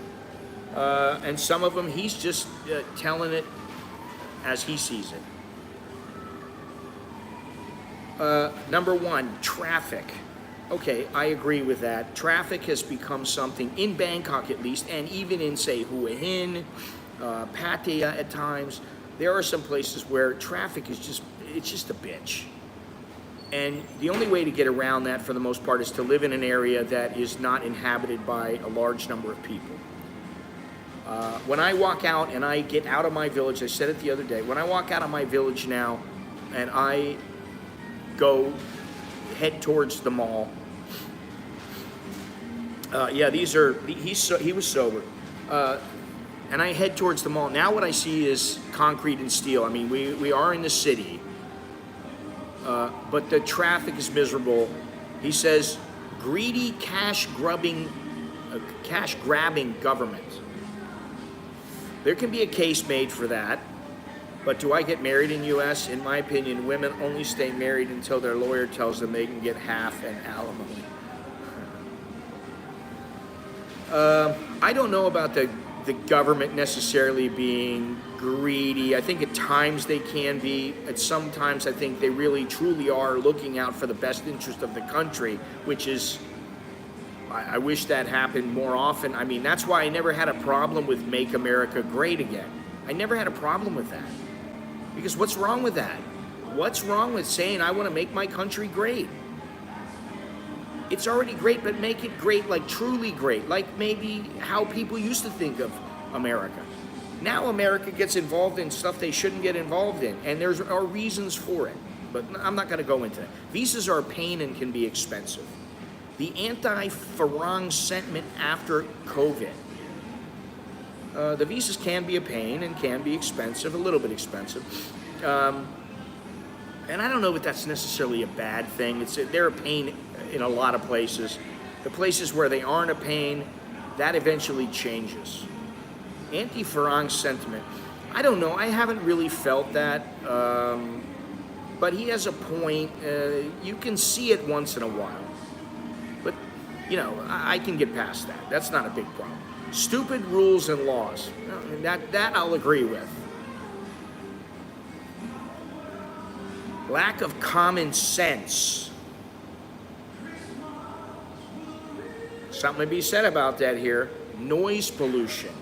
and some of them he's just telling it as he sees it. Number one, traffic. Okay, I agree with that. Traffic has become something, in Bangkok at least, and even in, say, Hua Hin, Pattaya at times, there are some places where traffic is just a bitch. And the only way to get around that, for the most part, is to live in an area that is not inhabited by a large number of people. When I walk out and I get out of my village, I said it the other day, when I walk out of my village now and I head towards the mall, he was sober. And I head towards the mall. Now what I see is concrete and steel. I mean, we are in the city, but the traffic is miserable. He says, greedy cash grabbing government. There can be a case made for that. But do I get married in U.S.? In my opinion, women only stay married until their lawyer tells them they can get half an alimony. I don't know about the government necessarily being greedy. I think at times they can be. At some times I think they really truly are looking out for the best interest of the country, which is, I wish that happened more often. I mean, that's why I never had a problem with Make America Great Again. I never had a problem with that. Because what's wrong with that? What's wrong with saying I want to make my country great? It's already great, but make it great, like truly great, like maybe how people used to think of America. Now America gets involved in stuff they shouldn't get involved in, and there are reasons for it. But I'm not going to go into that. Visas are a pain and can be expensive. The anti-Farang sentiment after COVID. The visas can be a pain and can be expensive, a little bit expensive. And I don't know if that's necessarily a bad thing. They're a pain in a lot of places. The places where they aren't a pain, that eventually changes. Anti-Farang sentiment. I don't know. I haven't really felt that. But he has a point. You can see it once in a while. But, I can get past that. That's not a big problem. Stupid rules and laws. That I'll agree with. Lack of common sense. Something to be said about that here. Noise pollution.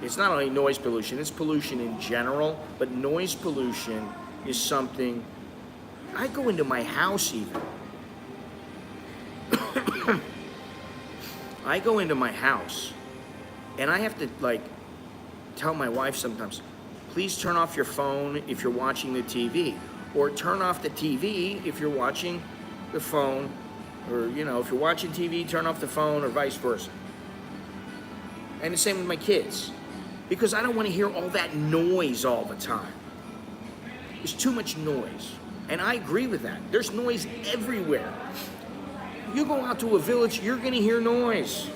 It's not only noise pollution, it's pollution in general, but noise pollution is something. I go into my house even. I go into my house and I have to like tell my wife sometimes, please turn off your phone if you're watching the TV, or turn off the TV if you're watching the phone, or if you're watching TV, turn off the phone, or vice versa. And the same with my kids, because I don't want to hear all that noise all the time. There's too much noise, and I agree with that. There's noise everywhere. You go out to a village, you're going to hear noise.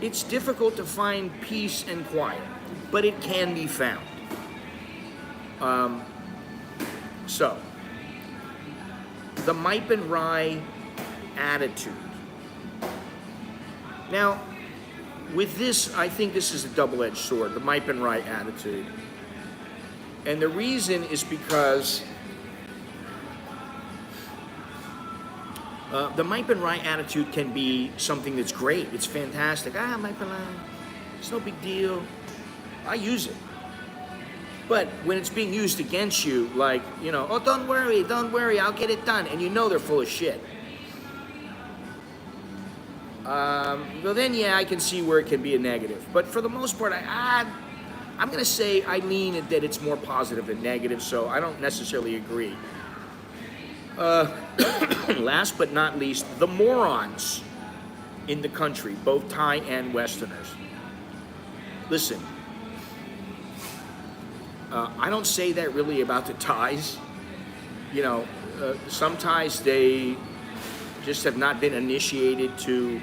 It's difficult to find peace and quiet, but it can be found. So, the Mipe and Rye attitude. Now, with this, I think this is a double-edged sword, the Mipe and Rye attitude. And the reason is because the Mipe and Rye attitude can be something that's great. It's fantastic. Mipe and Rye, it's no big deal. I use it. But when it's being used against you, like, oh, don't worry, I'll get it done. And they're full of shit. Well, then, yeah, I can see where it can be a negative. But for the most part, I'm going to say I lean that it's more positive than negative, so I don't necessarily agree. Last but not least, the morons in the country, both Thai and Westerners. Listen, I don't say that really about the Thais. Some Thais, they just have not been initiated to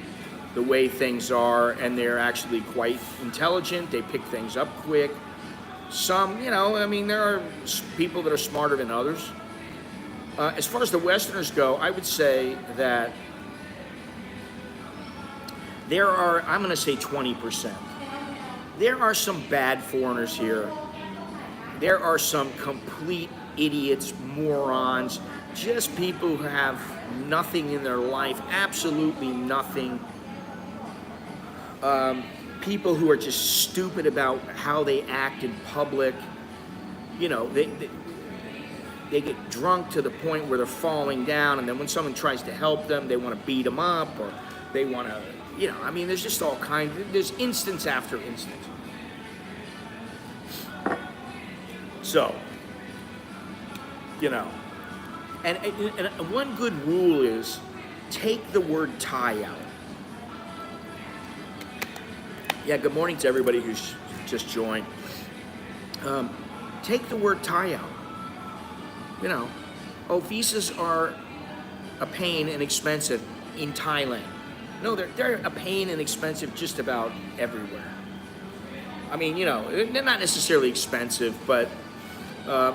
the way things are, and they're actually quite intelligent. They pick things up quick. Some, there are people that are smarter than others. As far as the Westerners go, I would say that there are, I'm going to say 20%. There are some bad foreigners here. There are some complete idiots, morons, just people who have nothing in their life, absolutely nothing. People who are just stupid about how they act in public. They get drunk to the point where they're falling down, and then when someone tries to help them, they want to beat them up, or they want to, there's just all kinds. There's instance after instance. So, and one good rule is take the word Thai out. Yeah, good morning to everybody who's just joined. Take the word Thai out. Visas are a pain and expensive in Thailand. No, they're a pain and expensive just about everywhere. They're not necessarily expensive, but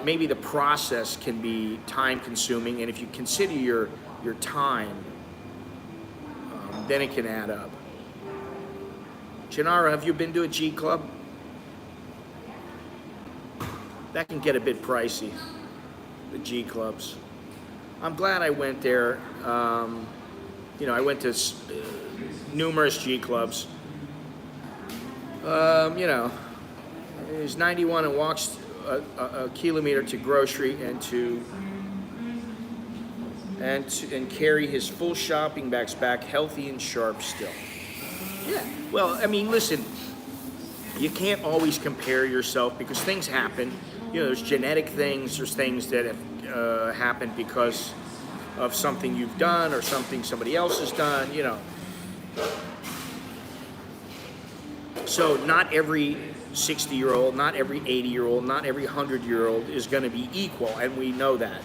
maybe the process can be time consuming, and if you consider your time, then it can add up. Chinara, have you been to a G Club? That can get a bit pricey, the G Clubs. I'm glad I went there. I went to numerous G Clubs. He's 91 and walks a kilometer to grocery and carry his full shopping bags back healthy and sharp still. Yeah, well, listen, you can't always compare yourself because things happen. There's genetic things, there's things that have happened because of something you've done or something somebody else has done, So not every 60-year-old, not every 80-year-old, not every 100-year-old is going to be equal, and we know that.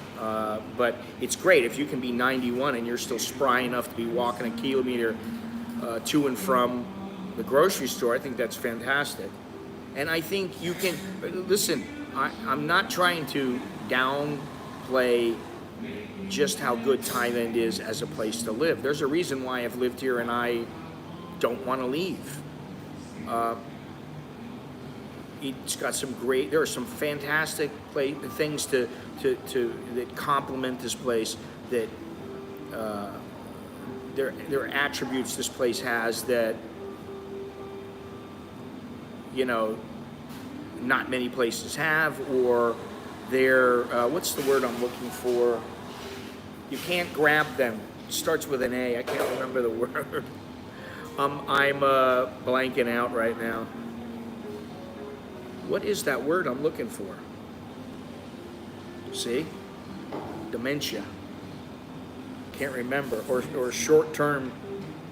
But it's great if you can be 91 and you're still spry enough to be walking a kilometer to and from the grocery store. I think that's fantastic. And I think you can, listen, I'm not trying to downplay just how good Thailand is as a place to live. There's a reason why I've lived here and I don't want to leave. It's got some great. There are some fantastic things that complement this place. That there are attributes this place has that, you know, not many places have, or they're what's the word I'm looking for? You can't grab them. It starts with an A. I can't remember the word. I'm blanking out right now. What is that word I'm looking for? See? Dementia. Can't remember. Or short-term.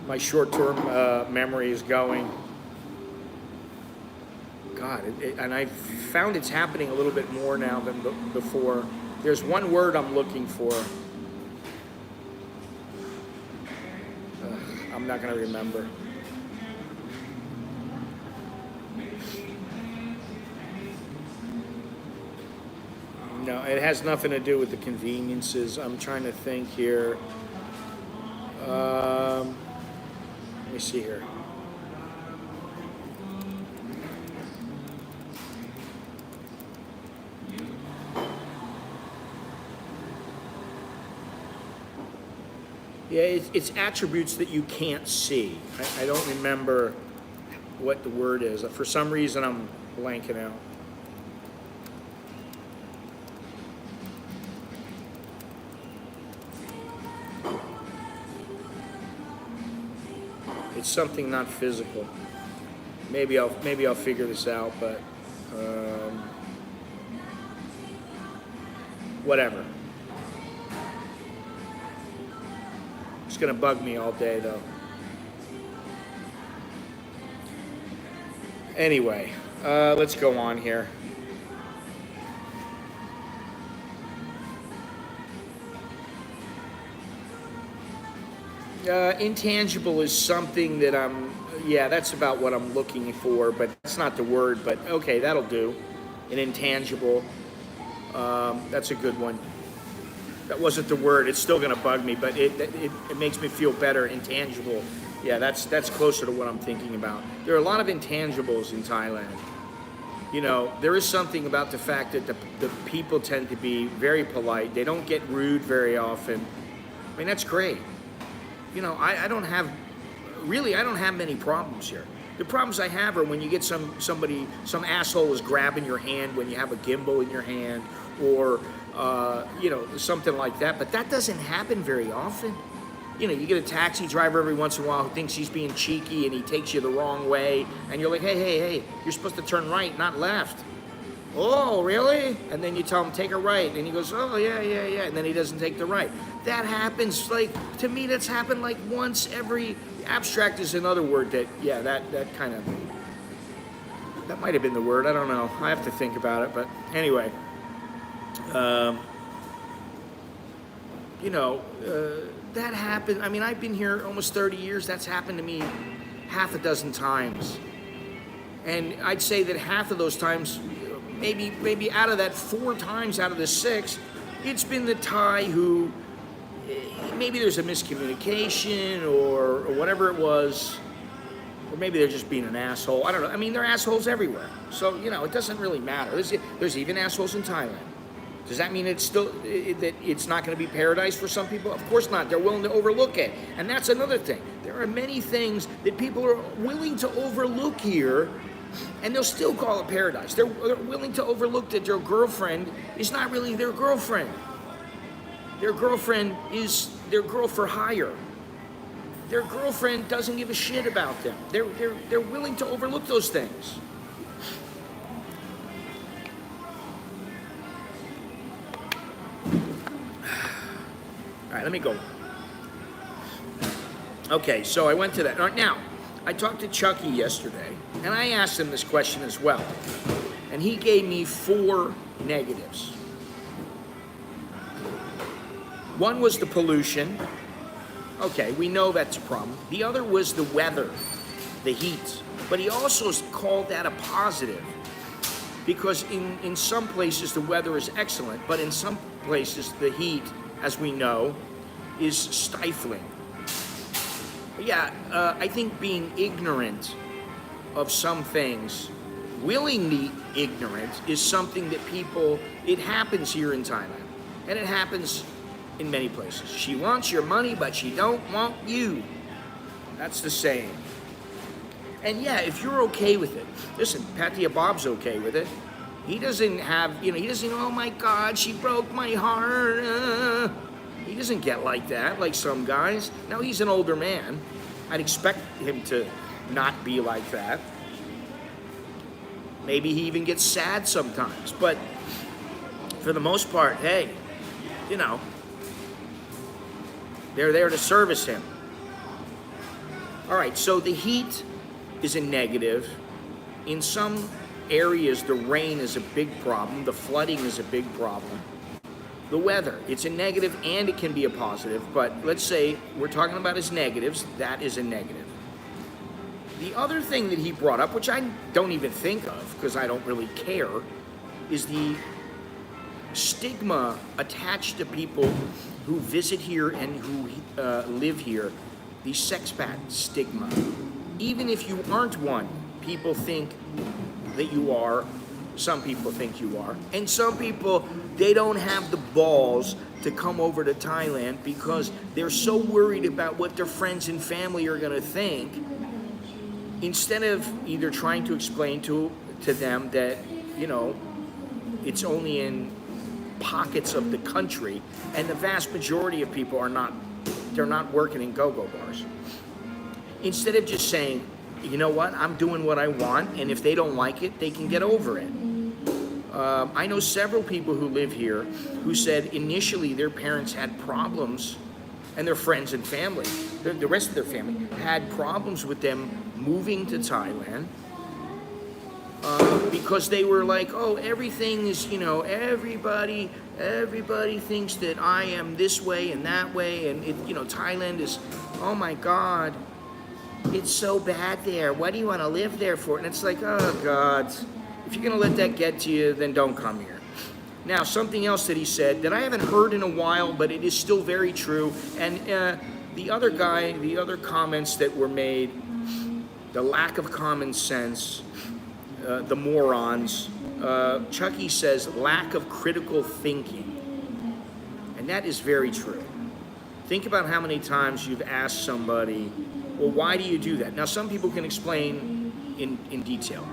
My short-term memory is going. God, and I found it's happening a little bit more now than before. There's one word I'm looking for. I'm not going to remember. No, it has nothing to do with the conveniences. I'm trying to think here. Let me see here. Yeah, it's attributes that you can't see. I don't remember what the word is. For some reason, I'm blanking out. It's something not physical. Maybe I'll figure this out, but whatever. It's gonna bug me all day though. Anyway, let's go on here. Intangible is something that that's about what I'm looking for, but it's not the word, but okay, that'll do. An intangible, that's a good one. That wasn't the word, it's still gonna bug me, but it makes me feel better. Intangible, yeah, that's closer to what I'm thinking about. There are a lot of intangibles in Thailand. You know, there is something about the fact that the people tend to be very polite. They don't get rude very often. I mean, that's great. You know, I don't have many problems here. The problems I have are when you get some asshole is grabbing your hand when you have a gimbal in your hand, or you know, something like that. But that doesn't happen very often. You know, you get a taxi driver every once in a while who thinks he's being cheeky and he takes you the wrong way, and you're like, hey, you're supposed to turn right, not left. Oh, really? And then you tell him, take a right. And he goes, oh, yeah. And then he doesn't take the right. That happens, like, to me, that's happened like once every, abstract is another word that, yeah, that kind of, that might have been the word. I don't know. I have to think about it. But anyway, you know, that happened. I mean, I've been here almost 30 years. That's happened to me half a dozen times. And I'd say that half of those times, maybe out of that 4 times out of the 6, it's been the Thai who, maybe there's a miscommunication or whatever it was, or maybe they're just being an asshole. I don't know. I mean, they're assholes everywhere. So, you know, it doesn't really matter. There's even assholes in Thailand. Does that mean it's still, that it's not going to be paradise for some people? Of course not. They're willing to overlook it. And that's another thing. There are many things that people are willing to overlook here, and they'll still call it paradise. They're willing to overlook that their girlfriend is not really their girlfriend. Their girlfriend is their girl for hire. Their girlfriend doesn't give a shit about them. They're willing to overlook those things. All right, let me go. Okay, so I went to that. All right, now, I talked to Chucky yesterday, and I asked him this question as well. And he gave me 4 negatives. One was the pollution. Okay, we know that's a problem. The other was the weather, the heat. But he also called that a positive, because in some places the weather is excellent, but in some places the heat, as we know, is stifling. Yeah, I think being ignorant of some things, willingly ignorant, is something that people, it happens here in Thailand. And it happens in many places. She wants your money, but she don't want you. That's the saying. And yeah, if you're okay with it, listen, Patia Bob's okay with it. He doesn't have, he doesn't, oh my God, she broke my heart. He doesn't get like that, like some guys. Now, he's an older man. I'd expect him to not be like that. Maybe he even gets sad sometimes. But for the most part, hey, they're there to service him. All right, so the heat is a negative. In some areas, the rain is a big problem. The flooding is a big problem. The weather, it's a negative and it can be a positive, but let's say we're talking about as negatives, that is a negative. The other thing that he brought up, which I don't even think of because I don't really care, is the stigma attached to people who visit here and who live here, the sexpat stigma. Even if you aren't one, people think that you are. Some people think you are. And some people, they don't have the balls to come over to Thailand because they're so worried about what their friends and family are going to think. Instead of either trying to explain to them that, it's only in pockets of the country, and the vast majority of people they're not working in go-go bars. Instead of just saying, you know what, I'm doing what I want, and if they don't like it, they can get over it. I know several people who live here who said initially their parents had problems, and their friends and family, the rest of their family, had problems with them moving to Thailand because they were like, oh, everything is, everybody thinks that I am this way and that way, and Thailand is, oh my God, it's so bad there. Why do you want to live there for? And it's like, oh God, if you're going to let that get to you, then don't come here. Now, something else that he said that I haven't heard in a while, but it is still very true. And the other comments that were made, the lack of common sense, the morons, Chucky says lack of critical thinking. And that is very true. Think about how many times you've asked somebody, well, why do you do that? Now, some people can explain in detail.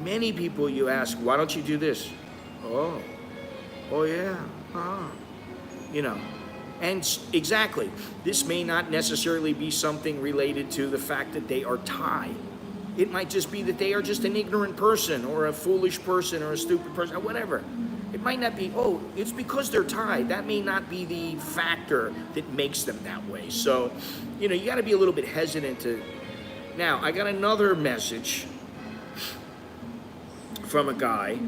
Many people you ask, why don't you do this? Oh yeah, And exactly, this may not necessarily be something related to the fact that they are Thai. It might just be that they are just an ignorant person or a foolish person or a stupid person or whatever. It might not be, it's because they're Thai. That may not be the factor that makes them that way. So, you got to be a little bit hesitant to. Now, I got another message from a guy.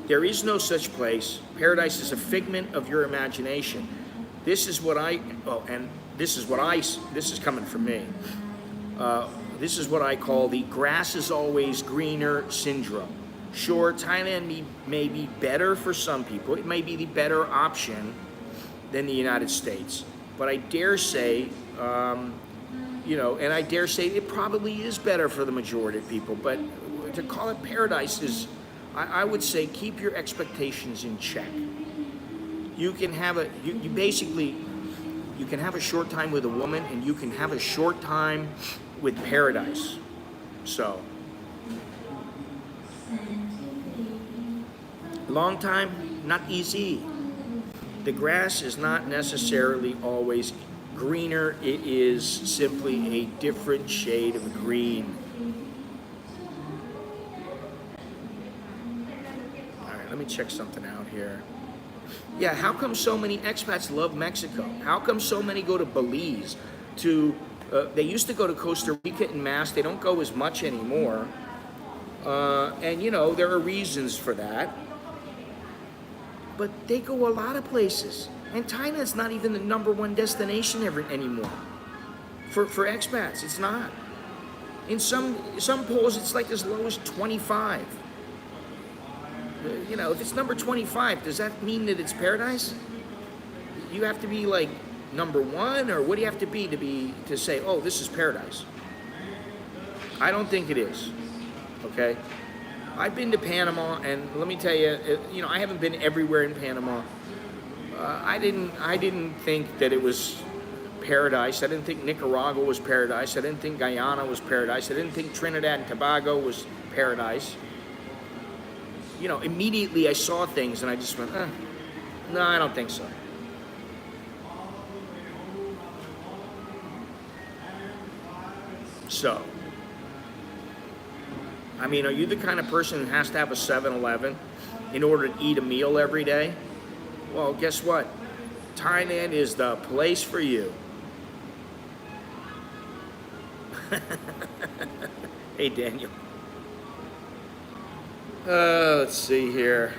There is no such place. Paradise is a figment of your imagination. This is what this is coming from me. This is what I call the grass is always greener syndrome. Sure, Thailand may be better for some people. It may be the better option than the United States. But I dare say, and I dare say it probably is better for the majority of people. But to call it paradise is, I would say, keep your expectations in check. You can have you can have a short time with a woman, and you can have a short time with paradise. So, long time, not easy. The grass is not necessarily always greener. It is simply a different shade of green. All right, let me check something out here. Yeah, how come so many expats love Mexico? How come so many go to Belize? They used to go to Costa Rica en masse. They don't go as much anymore. And there are reasons for that. But they go a lot of places. And Thailand's not even the #1 destination anymore. For expats, it's not. In some polls, it's like as low as 25. If it's number 25, does that mean that it's paradise? You have to be like #1, or what do you have to be to say, oh, this is paradise? I don't think it is. Okay? I've been to Panama, and let me tell you, you know, I haven't been everywhere in Panama. I didn't think that it was paradise. I didn't think Nicaragua was paradise. I didn't think Guyana was paradise. I didn't think Trinidad and Tobago was paradise. You know, immediately I saw things and I just went, no, I don't think so. So, I mean, are you the kind of person who has to have a 7-Eleven in order to eat a meal every day? Well, guess what? Thailand is the place for you. Hey, Daniel. Let's see here.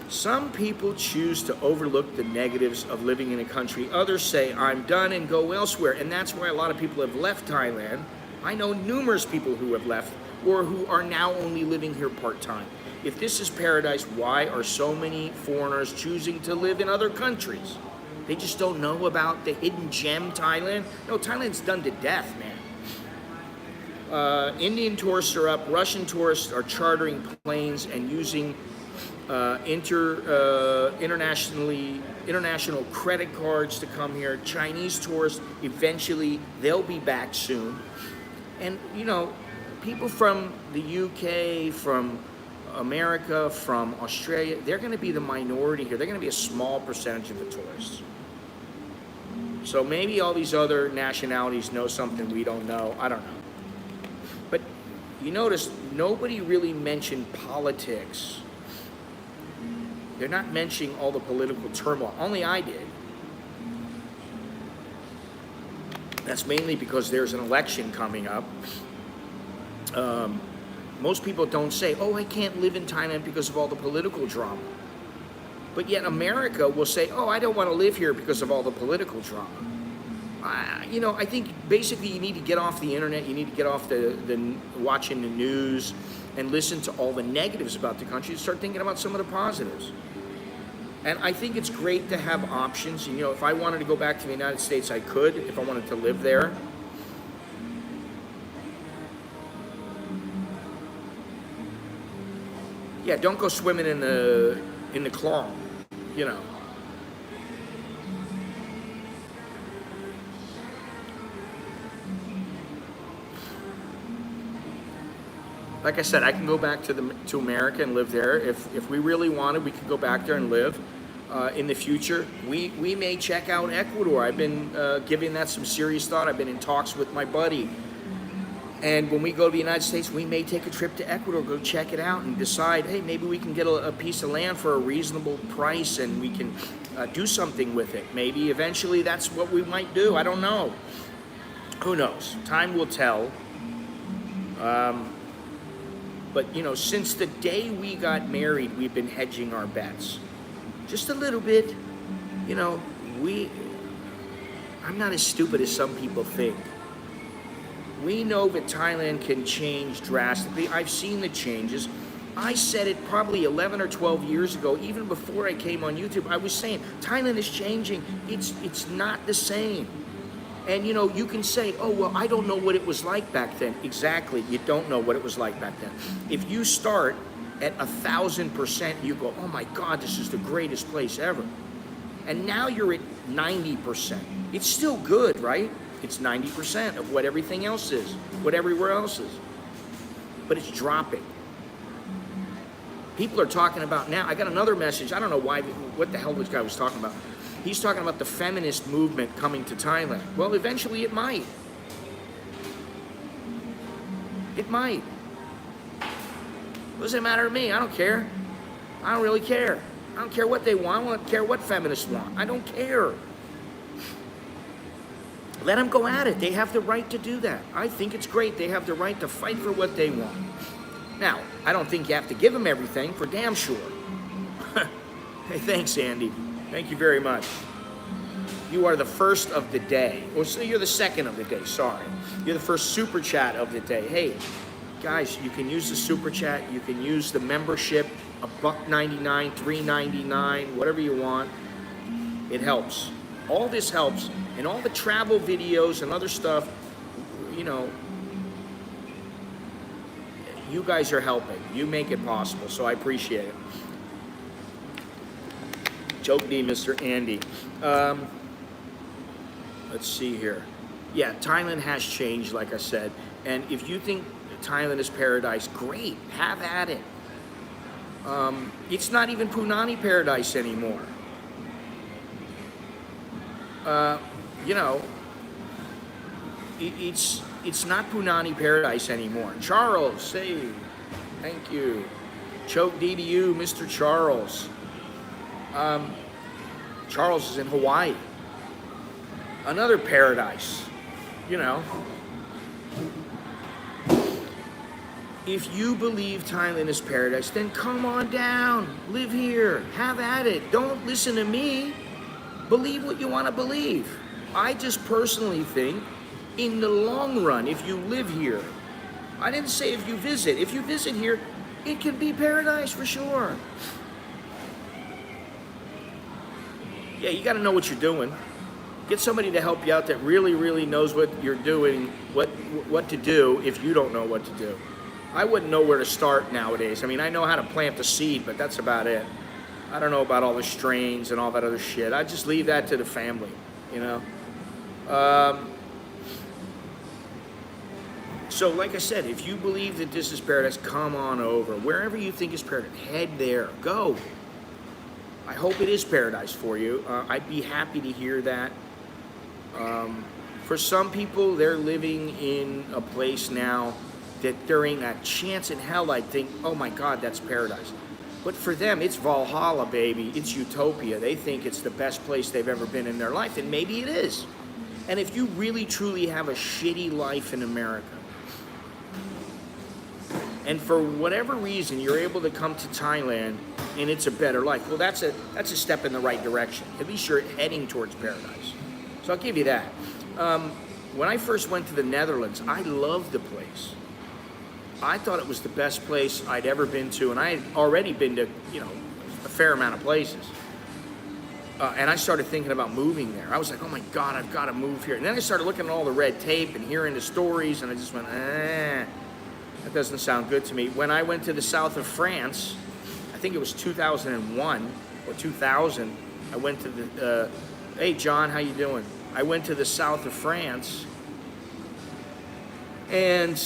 Some people choose to overlook the negatives of living in a country. Others say, I'm done and go elsewhere. And that's why a lot of people have left Thailand. I know numerous people who have left or who are now only living here part-time. If this is paradise, why are so many foreigners choosing to live in other countries? They just don't know about the hidden gem Thailand? No, Thailand's done to death, man. Indian tourists are up. Russian tourists are chartering planes and using international credit cards to come here. Chinese tourists, eventually, they'll be back soon. And, you know, people from the UK, from America, from Australia, they're going to be the minority here. They're going to be a small percentage of the tourists. So maybe all these other nationalities know something we don't know. I don't know. But you notice nobody really mentioned politics. They're not mentioning all the political turmoil. Only I did. That's mainly because there's an election coming up. Most people don't say, oh, I can't live in Thailand because of all the political drama. But yet America will say, oh, I don't want to live here because of all the political drama. You know, I think basically you need to get off the internet. You need to get off the watching the news and listen to all the negatives about the country and start thinking about some of the positives. And I think it's great to have options. You know, if I wanted to go back to the United States, I could, if I wanted to live there. Yeah, don't go swimming in the Klong, you know. Like I said, I can go back to America and live there. If we really wanted, we could go back there and live. In the future, we may check out Ecuador. I've been giving that some serious thought. I've been in talks with my buddy. And when we go to the United States, we may take a trip to Ecuador, go check it out, and decide, hey, maybe we can get a piece of land for a reasonable price, and we can do something with it. Maybe eventually that's what we might do. I don't know. Who knows? Time will tell. But, you know, since the day we got married, we've been hedging our bets. Just a little bit. You know, I'm not as stupid as some people think. We know that Thailand can change drastically. I've seen the changes. I said it probably 11 or 12 years ago, even before I came on YouTube. I was saying, Thailand is changing. It's not the same. And, you know, you can say, oh, well, I don't know what it was like back then. Exactly, you don't know what it was like back then. If you start at 1,000%, you go, oh, my God, this is the greatest place ever. And now you're at 90%. It's still good, right? It's 90% of what everything else is, what everywhere else is. But it's dropping. People are talking about now, I got another message, I don't know why, what the hell this guy was talking about. He's talking about the feminist movement coming to Thailand. Well, eventually it might. It might. What does it matter to me? I don't care. I don't really care. I don't care what they want. I don't care what feminists want. I don't care. Let them go at it. They have the right to do that. I think it's great. They have the right to fight for what they want. Now, I don't think you have to give them everything, for damn sure. Hey, thanks, Andy. Thank you very much. You are the first of the day. Or so you're the second of the day, sorry. You're the first super chat of the day. Hey, guys, you can use the super chat. You can use the membership, $1.99, $3.99, whatever you want. It helps. All this helps. And all the travel videos and other stuff, you know, you guys are helping. You make it possible, so I appreciate it. Joke D, Mr. Andy. Let's see here. Yeah, Thailand has changed, like I said. And if you think Thailand is paradise, great, have at it. It's not even Punani paradise anymore. You know, it's not Punani paradise anymore. Charles, say, thank you. Choke D to you, Mr. Charles. Charles is in Hawaii. Another paradise, you know. If you believe Thailand is paradise, then come on down, live here, have at it. Don't listen to me. Believe what you want to believe. I just personally think, in the long run, if you live here, I didn't say if you visit. If you visit here, it can be paradise for sure. Yeah, you got to know what you're doing. Get somebody to help you out that really, really knows what you're doing, what to do if you don't know what to do. I wouldn't know where to start nowadays. I mean, I know how to plant the seed, but that's about it. I don't know about all the strains and all that other shit. I just leave that to the family, you know. So like I said, if you believe that this is paradise, come on over. Wherever you think is paradise, head there, go. I hope it is paradise for you. I'd be happy to hear that. For some people, they're living in a place now that there ain't a chance in hell I'd think, oh my God, that's paradise. But for them, it's Valhalla, baby. It's utopia. They think it's the best place they've ever been in their life, and maybe it is. And if you really, truly have a shitty life in America, and for whatever reason you're able to come to Thailand and it's a better life, well, that's a step in the right direction. At least you're heading towards paradise. So I'll give you that. When I first went to the Netherlands, I loved the place. I thought it was the best place I'd ever been to, and I had already been to, you know, a fair amount of places. And I started thinking about moving there. I was like, oh my God, I've got to move here. And then I started looking at all the red tape and hearing the stories, and I just went, that doesn't sound good to me. When I went to the south of France, I think it was 2001 or 2000, I went to the, hey John, how you doing? I went to the south of France, and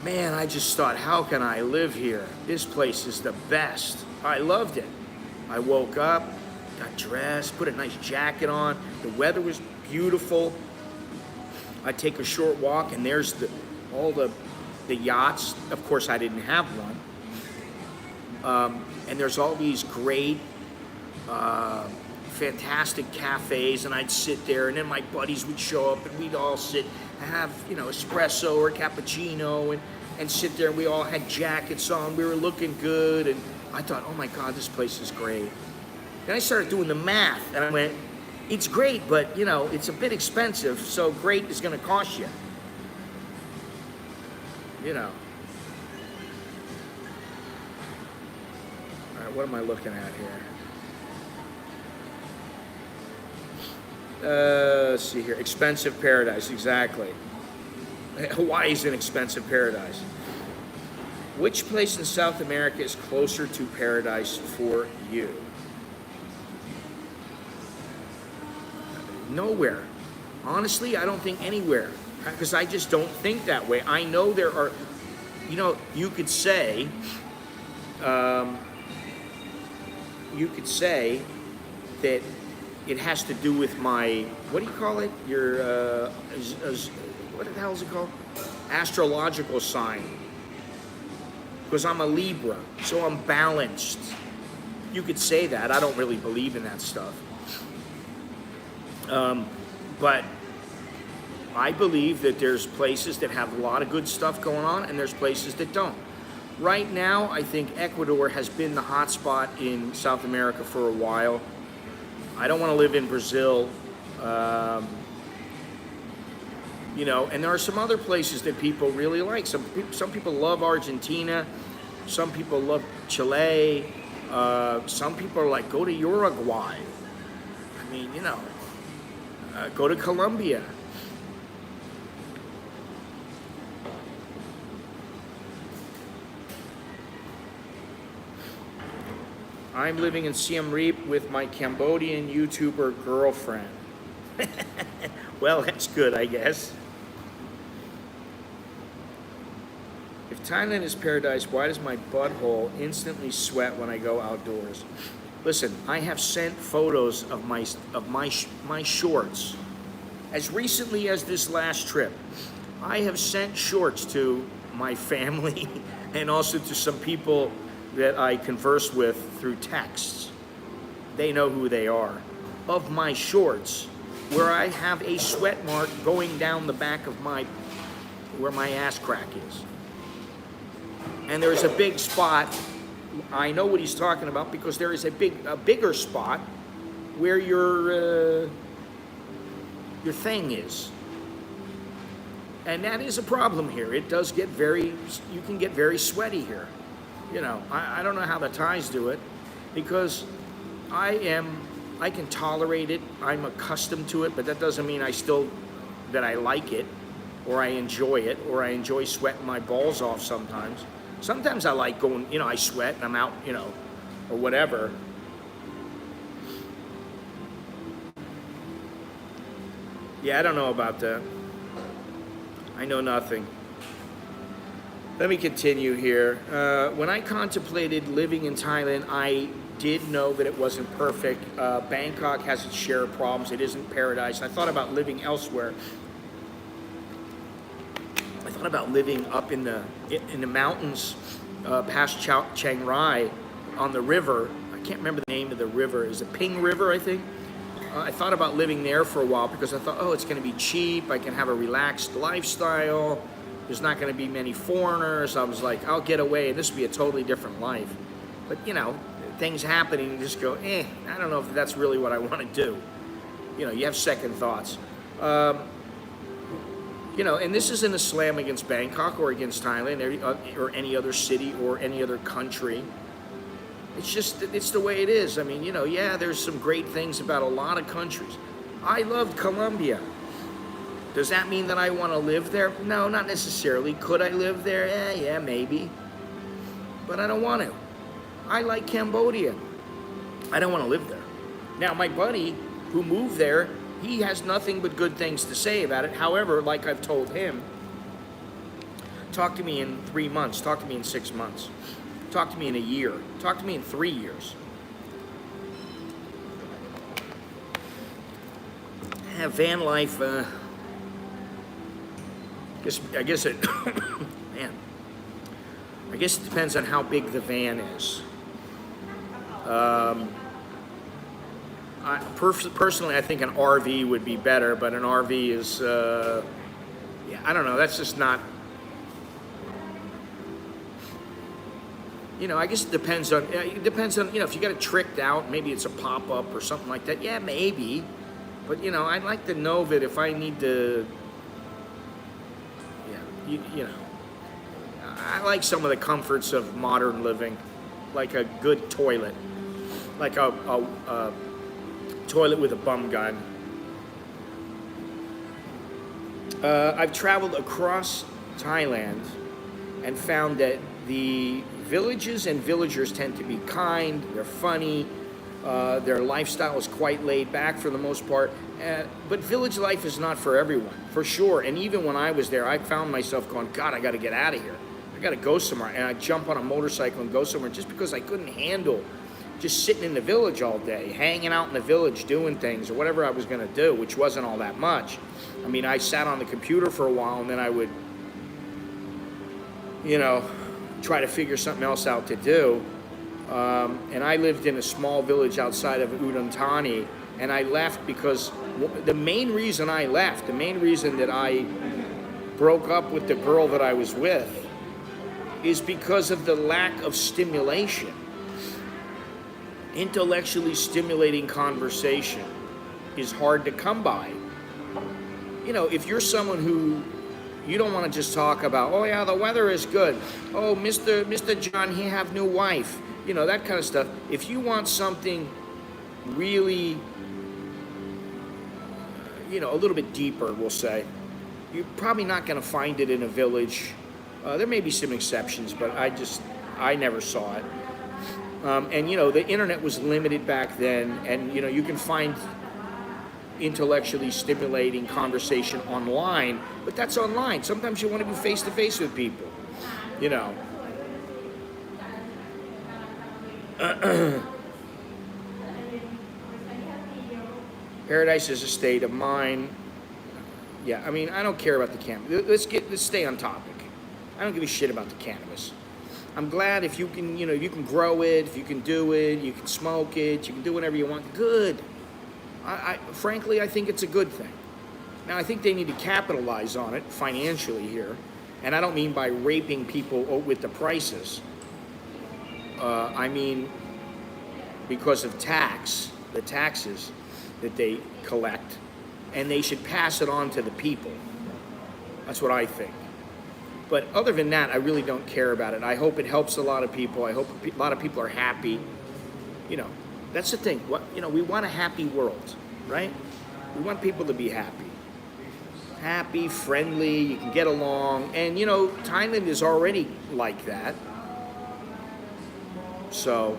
man, I just thought, how can I live here? This place is the best. I loved it. I woke up, got dressed, put a nice jacket on. The weather was beautiful. I'd take a short walk, and there's all the yachts. Of course, I didn't have one. And there's all these great, fantastic cafes, and I'd sit there, and then my buddies would show up, and we'd all sit, have, you know, espresso or cappuccino, and sit there, and we all had jackets on. We were looking good, and I thought, oh my God, this place is great. Then I started doing the math, and I went, it's great, but, you know, it's a bit expensive, so great is going to cost you. You know. All right, what am I looking at here? Let's see here. Expensive paradise, exactly. Hawaii's an expensive paradise. Which place in South America is closer to paradise for you? Nowhere. Honestly, I don't think anywhere, because I just don't think that way. I know there are, you know, you could say that it has to do with my, what do you call it? Your, what the hell is it called? Astrological sign. Because I'm a Libra, so I'm balanced. You could say that. I don't really believe in that stuff. But I believe that there's places that have a lot of good stuff going on, and there's places that don't. Right now, I think Ecuador has been the hot spot in South America for a while. I don't want to live in Brazil. You know, and there are some other places that people really like. Some people love Argentina. Some people love Chile. Some people are like, go to Uruguay. I mean, you know, go to Colombia. I'm living in Siem Reap with my Cambodian YouTuber girlfriend. Well, that's good, I guess. If Thailand is paradise, why does my butthole instantly sweat when I go outdoors? Listen, I have sent photos of my shorts as recently as this last trip. I have sent shorts to my family and also to some people that I converse with through texts. They know who they are. Of my shorts, where I have a sweat mark going down the back of where my ass crack is. And there's a big spot. I know what he's talking about because there is a bigger spot where your thing is. And that is a problem here. It does get you can get very sweaty here. You know, I don't know how the Thais do it because I can tolerate it. I'm accustomed to it, but that doesn't mean that I like it or I enjoy it or I enjoy sweating my balls off sometimes. Sometimes I like going, I sweat and I'm out, or whatever. Yeah, I don't know about that. I know nothing. Let me continue here. When I contemplated living in Thailand, I did know that it wasn't perfect. Bangkok has its share of problems. It isn't paradise. I thought about living elsewhere. I thought about living up in the mountains past Chiang Rai on the river. I can't remember the name of the river. Is it Ping River, I think? I thought about living there for a while because I thought, it's going to be cheap. I can have a relaxed lifestyle. There's not going to be many foreigners. I was like, I'll get away, and this will be a totally different life. But, things happen, and you just go, I don't know if that's really what I want to do. You have second thoughts. And this isn't a slam against Bangkok or against Thailand or any other city or any other country. It's the way it is. I mean, there's some great things about a lot of countries. I loved Colombia. Does that mean that I want to live there? No, not necessarily. Could I live there? Yeah, maybe. But I don't want to. I like Cambodia. I don't want to live there. Now, my buddy who moved there, he has nothing but good things to say about it. However, like I've told him, talk to me in 3 months, talk to me in 6 months, talk to me in a year, talk to me in 3 years. Van life, I guess it, man, I guess it depends on how big the van is. Personally, I think an RV would be better, but an RV is, I don't know, that's just not, I guess it depends on, if you got it tricked out, maybe it's a pop-up or something like that, yeah, maybe, but, I'd like to know that if I need to, I like some of the comforts of modern living, like a good toilet, like a toilet with a bum gun. I've traveled across Thailand and found that the villages and villagers tend to be kind, they're funny, their lifestyle is quite laid back for the most part, but village life is not for everyone, for sure. And even when I was there, I found myself going, God, I got to get out of here. I got to go somewhere. And I'd jump on a motorcycle and go somewhere just because I couldn't handle just sitting in the village all day, hanging out in the village, doing things or whatever I was going to do, which wasn't all that much. I mean, I sat on the computer for a while and then I would, try to figure something else out to do. And I lived in a small village outside of Udon Thani, and I left because the main reason that I broke up with the girl that I was with is because of the lack of stimulation. Intellectually stimulating conversation is hard to come by. If you're someone who you don't want to just talk about, oh yeah, the weather is good. Oh, Mr. John, he have new wife. That kind of stuff. If you want something really, a little bit deeper, we'll say, you're probably not going to find it in a village. There may be some exceptions, but I never saw it. And the internet was limited back then, and you can find intellectually stimulating conversation online, but that's online. Sometimes you want to be face to face with people, Paradise is a state of mind. Yeah, I mean, I don't care about the cannabis. Let's stay on topic. I don't give a shit about the cannabis. I'm glad if you can, you can grow it, if you can do it, you can smoke it, you can do whatever you want. Good. Frankly, I think it's a good thing. Now, I think they need to capitalize on it financially here, and I don't mean by raping people with the prices. I mean because of the taxes that they collect, and they should pass it on to the people. That's what I think. But other than that, I really don't care about it. I hope it helps a lot of people. I hope a lot of people are happy. That's the thing. We want a happy world, right? We want people to be happy. Happy, friendly, you can get along. And, Thailand is already like that. So,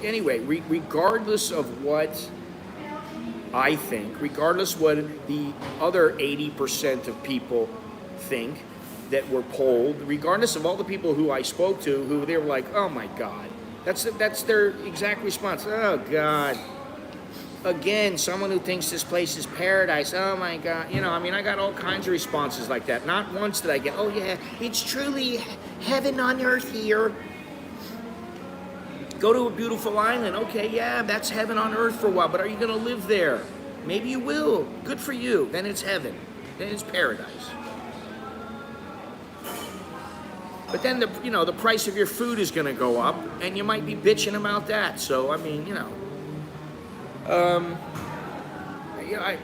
anyway, regardless of what I think, regardless what the other 80% of people think that were polled, regardless of all the people who I spoke to, who they were like, oh my God, that's their exact response. Oh God, again, someone who thinks this place is paradise. Oh my God, I got all kinds of responses like that. Not once did I get, oh yeah, it's truly heaven on earth here. Go to a beautiful island. Okay, yeah, that's heaven on earth for a while, but are you going to live there? Maybe you will. Good for you. Then it's heaven. Then it's paradise. But then the price of your food is going to go up, and you might be bitching about that. So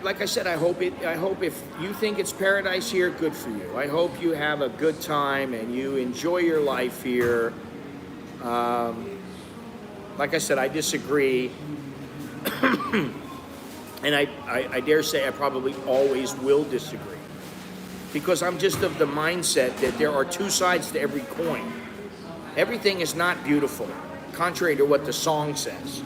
like I said, I hope if you think it's paradise here, good for you. I hope you have a good time and you enjoy your life here. Like I said, I disagree, and I dare say I probably always will disagree, because I'm just of the mindset that there are two sides to every coin. Everything is not beautiful, contrary to what the song says.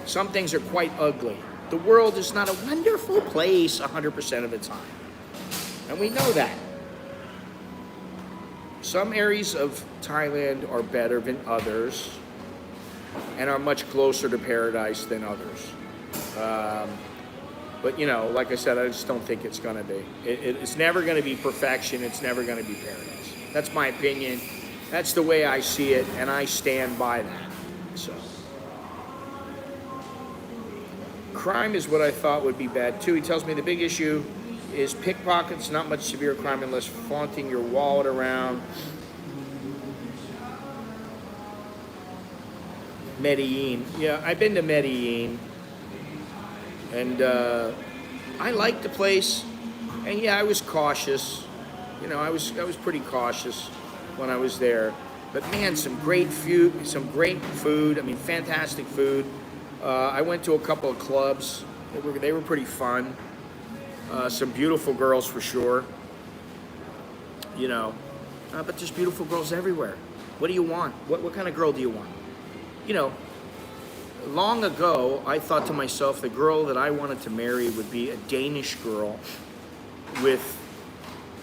Some things are quite ugly. The world is not a wonderful place 100% of the time, and we know that. Some areas of Thailand are better than others and are much closer to paradise than others. But, like I said, I just don't think it's going to be. It's never going to be perfection. It's never going to be paradise. That's my opinion. That's the way I see it, and I stand by that. So, crime is what I thought would be bad, too. He tells me the big issue is pickpockets, not much severe crime unless flaunting your wallet around. Medellin. Yeah, I've been to Medellin, and I liked the place. And yeah, I was cautious. I was pretty cautious when I was there. But man, some great food. I mean, fantastic food. I went to a couple of clubs. They were pretty fun. Some beautiful girls for sure, but there's beautiful girls everywhere. What do you want? What kind of girl do you want? Long ago, I thought to myself, the girl that I wanted to marry would be a Danish girl with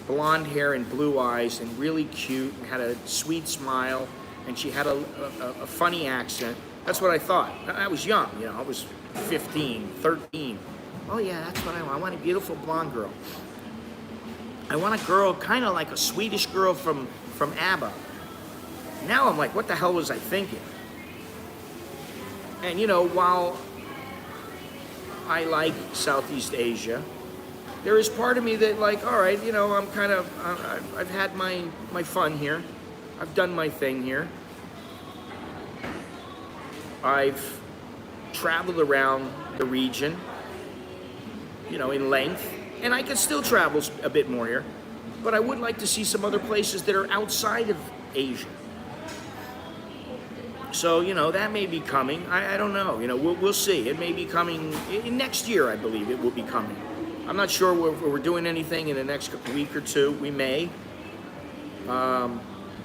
blonde hair and blue eyes and really cute and had a sweet smile, and she had a funny accent. That's what I thought. I was young, I was 15, 13. Oh yeah, that's what I want. I want a beautiful blonde girl. I want a girl kind of like a Swedish girl from ABBA. Now I'm like, what the hell was I thinking? And while I like Southeast Asia, there is part of me that like, all right, I've had my fun here. I've done my thing here. I've traveled around the region, in length, and I could still travel a bit more here, but I would like to see some other places that are outside of Asia. So, that may be coming. I don't know. We'll see. It may be coming next year, I believe it will be coming. I'm not sure we're doing anything in the next week or two. We may.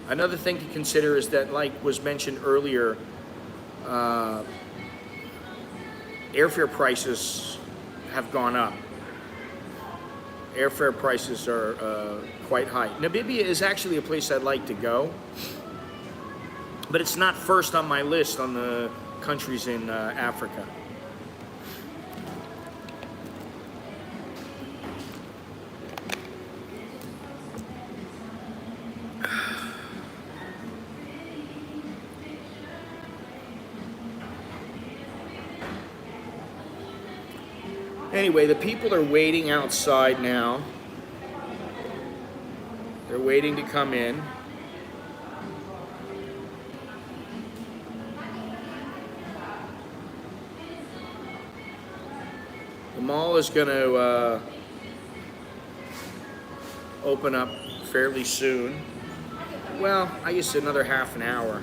Another thing to consider is that, like was mentioned earlier, airfare prices have gone up. Airfare prices are quite high. Namibia is actually a place I'd like to go, but it's not first on my list on the countries in Africa. Anyway, the people are waiting outside now. They're waiting to come in. The mall is going to open up fairly soon. Well, I guess another half an hour.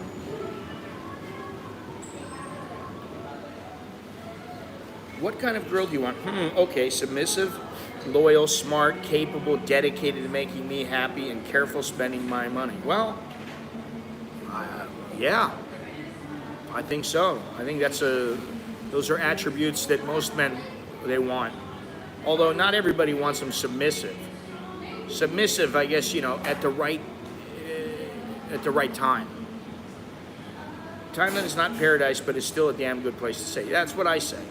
What kind of girl do you want? Okay, submissive, loyal, smart, capable, dedicated to making me happy, and careful spending my money. Well, yeah, I think so. I think those are attributes that most men, they want. Although not everybody wants them submissive. Submissive, I guess, at the right time. Thailand is not paradise, but it's still a damn good place to stay. That's what I say.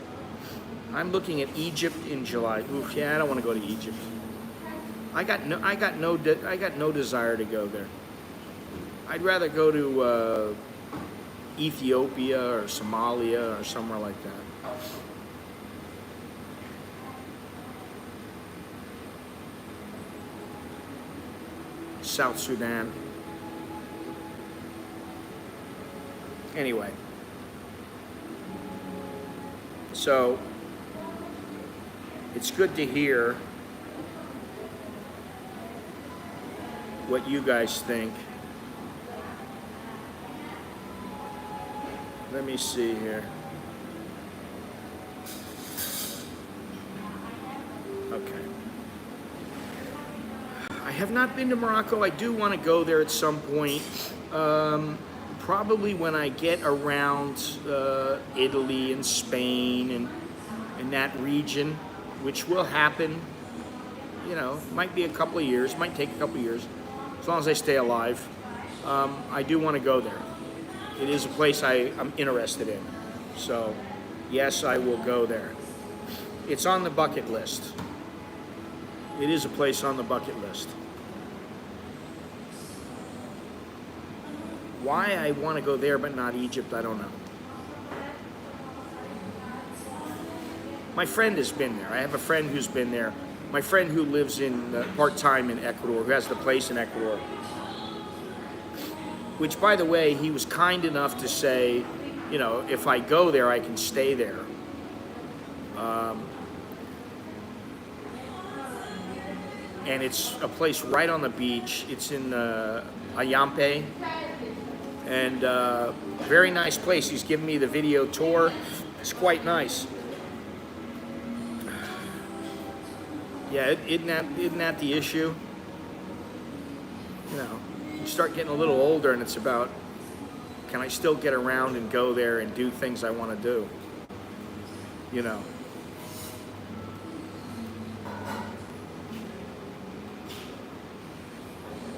I'm looking at Egypt in July. Oof, yeah, I don't want to go to Egypt. I got no desire to go there. I'd rather go to Ethiopia or Somalia or somewhere like that. South Sudan. Anyway. So it's good to hear what you guys think. Let me see here. Okay. I have not been to Morocco. I do want to go there at some point. Probably when I get around Italy and Spain and that region, which will happen, might be a couple of years, might take a couple of years, as long as I stay alive. I do want to go there. It is a place I'm interested in. So, yes, I will go there. It's on the bucket list. It is a place on the bucket list. Why I want to go there but not Egypt, I don't know. My friend has been there. I have a friend who's been there. My friend who lives in part-time in Ecuador, who has the place in Ecuador. Which, by the way, he was kind enough to say, if I go there, I can stay there. And it's a place right on the beach. It's in Ayampe. And very nice place. He's given me the video tour. It's quite nice. Yeah, isn't that the issue? You start getting a little older and it's about, can I still get around and go there and do things I want to do?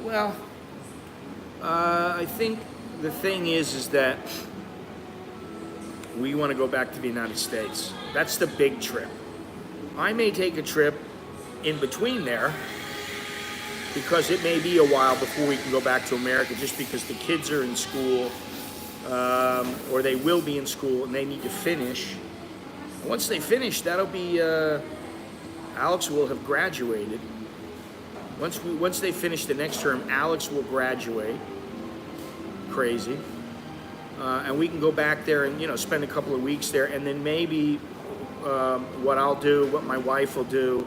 Well, I think the thing is that we want to go back to the United States. That's the big trip. I may take a trip in between there because it may be a while before we can go back to America, just because the kids are in school, or they will be in school and they need to finish. Once they finish, that'll be, Alex will have graduated. Once they finish the next term, Alex will graduate. Crazy. And we can go back there and, spend a couple of weeks there, and then maybe what my wife will do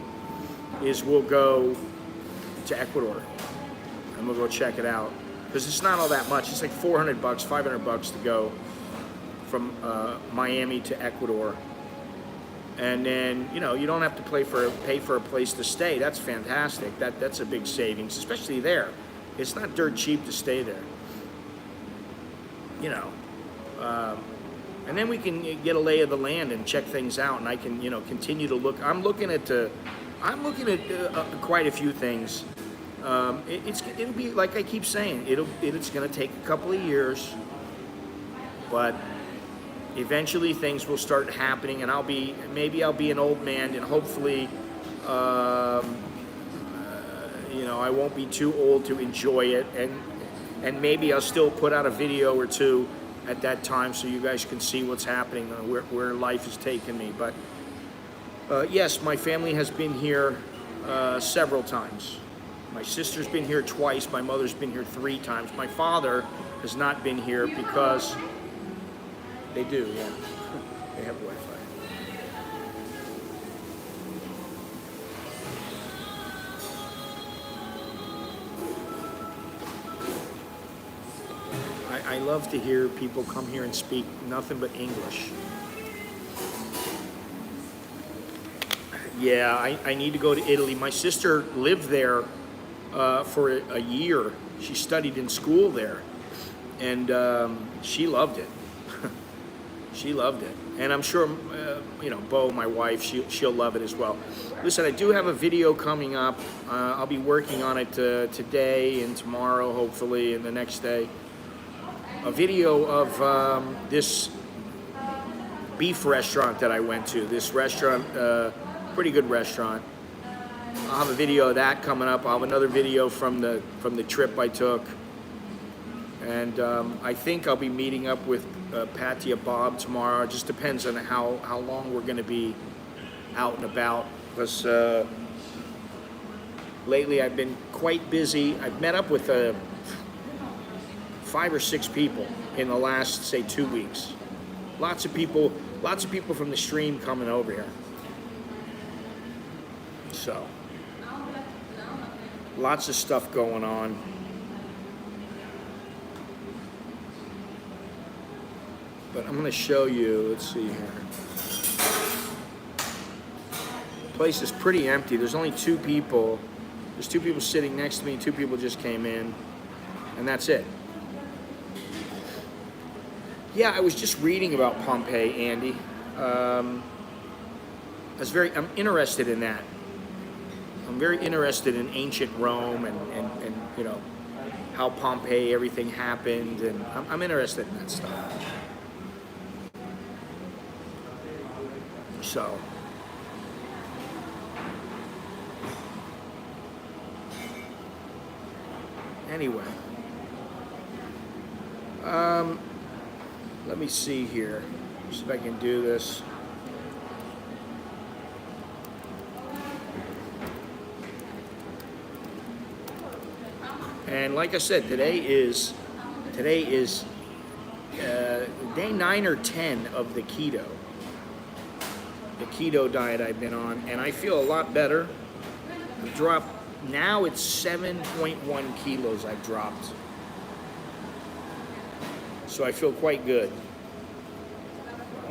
is we'll go to Ecuador and we'll go check it out, because it's not all that much. It's like $400, $500 to go from Miami to Ecuador. And then, you know, you don't have to pay for a place to stay. That's fantastic. That's a big savings, especially there. It's not dirt cheap to stay there. You know, and then we can get a lay of the land and check things out, and I can, you know, continue to look. I'm looking at quite a few things. It'll be like I keep saying. It's going to take a couple of years, but eventually things will start happening, and maybe I'll be an old man, and hopefully, you know, I won't be too old to enjoy it, and maybe I'll still put out a video or two at that time so you guys can see what's happening, where life is taking me. But yes, my family has been here several times. My sister's been here twice. My mother's been here 3 times. My father has not been here because they do, yeah. They have Wi-Fi. I love to hear people come here and speak nothing but English. Yeah, I need to go to Italy. My sister lived there for a year. She studied in school there, and she loved it. She loved it, and I'm sure, you know, Bo, my wife, she'll love it as well. Listen, I do have a video coming up. I'll be working on it today and tomorrow, hopefully, and the next day. A video of this beef restaurant that I went to. This restaurant, pretty good restaurant. I'll have a video of that coming up. I'll have another video from the trip I took. And I think I'll be meeting up with Patia Bob tomorrow. It just depends on how long we're going to be out and about. Because lately I've been quite busy. I've met up with 5 or 6 people in the last, say, 2 weeks. Lots of people from the stream coming over here. So, lots of stuff going on. But I'm going to show you, let's see here. The place is pretty empty. There's only 2 people. There's 2 people sitting next to me, 2 people just came in, and that's it. Yeah, I was just reading about Pompeii, Andy. I'm interested in that. I'm very interested in ancient Rome and you know, how Pompeii, everything happened, and I'm interested in that stuff. So, anyway, let me see here, see if I can do this. And like I said, today is day 9 or 10 of the keto diet I've been on, and I feel a lot better. I've dropped, now it's 7.1 kilos I've dropped. So I feel quite good.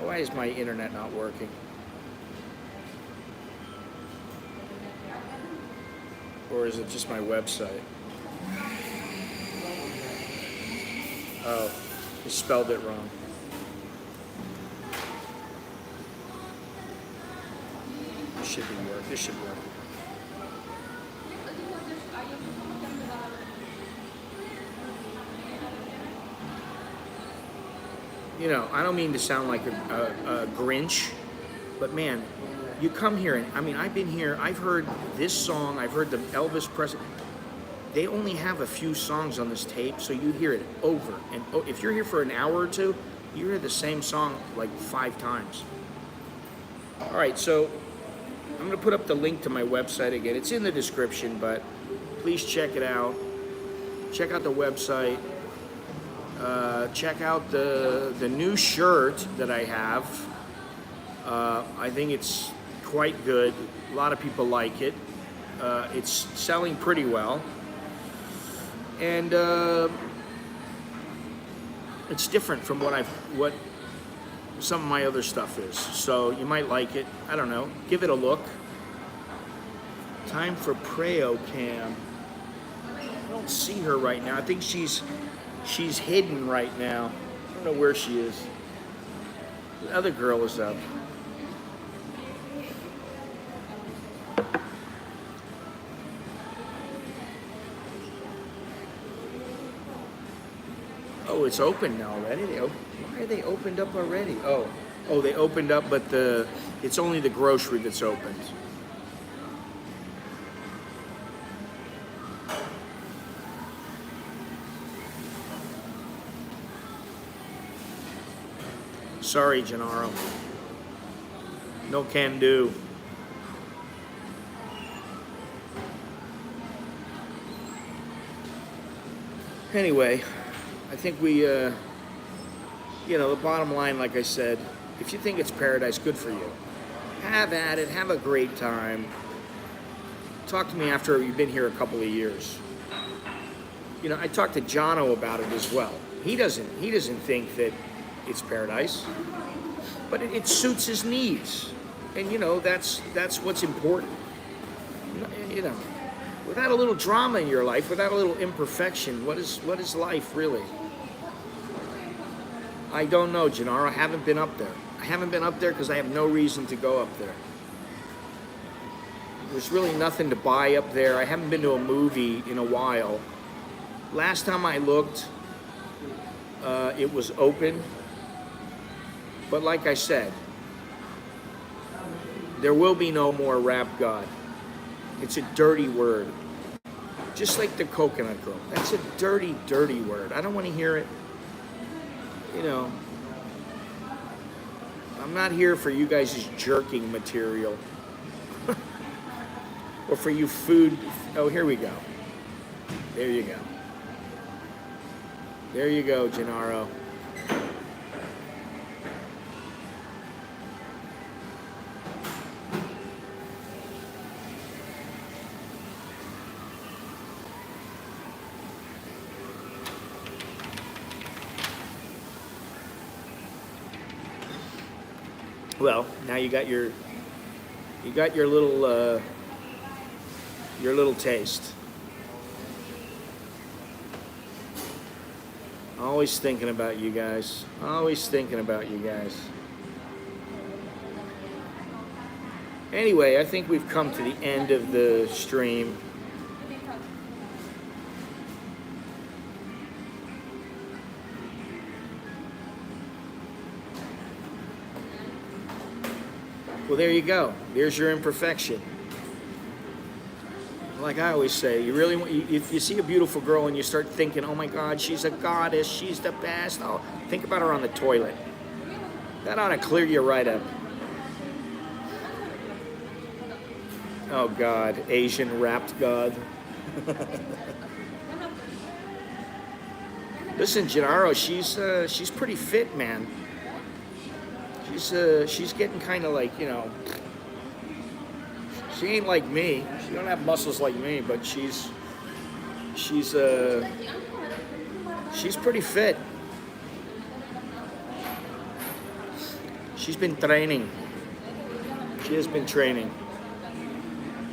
Why is my internet not working? Or is it just my website? Oh, I spelled it wrong. This should work. This should work. You know, I don't mean to sound like a Grinch, but man, you come here and, I mean, I've been here, I've heard this song, I've heard the Elvis Presley. They only have a few songs on this tape, so you hear it over. And if you're here for an hour or two, you hear the same song like 5 times. All right, so I'm going to put up the link to my website again. It's in the description, but please check it out. Check out the website. Check out the new shirt that I have. I think it's quite good. A lot of people like it. It's selling pretty well. And it's different from what some of my other stuff is. So you might like it. I don't know. Give it a look. Time for Preo Cam. I don't see her right now. I think she's hidden right now. I don't know where she is. The other girl is up. Oh, it's open now already. Why are they opened up already? Oh, they opened up, but it's only the grocery that's opened. Sorry, Gennaro. No can do. Anyway, I think we, the bottom line, like I said, if you think it's paradise, good for you. Have at it. Have a great time. Talk to me after you've been here a couple of years. I talked to Jono about it as well. He doesn't think that it's paradise, but it suits his needs, and that's what's important. Without a little drama in your life, without a little imperfection, what is life really? I don't know, Gennaro. I haven't been up there. I haven't been up there because I have no reason to go up there. There's really nothing to buy up there. I haven't been to a movie in a while. Last time I looked, it was open. But like I said, there will be no more rap god. It's a dirty word. Just like the coconut girl. That's a dirty, dirty word. I don't want to hear it. I'm not here for you guys' jerking material. Or for you food. Oh, here we go. There you go. There you go, Gennaro. Well, now you got your little taste. Always thinking about you guys. Always thinking about you guys. Anyway, I think we've come to the end of the stream. Well, there you go. There's your imperfection. Like I always say, if you see a beautiful girl and you start thinking, oh my God, she's a goddess, she's the best, think about her on the toilet. That ought to clear you right up. Oh God, Asian wrapped God. Listen, Gennaro, she's pretty fit, man. She's getting kind of like, she ain't like me. She don't have muscles like me, but she's pretty fit. She's been training. She has been training.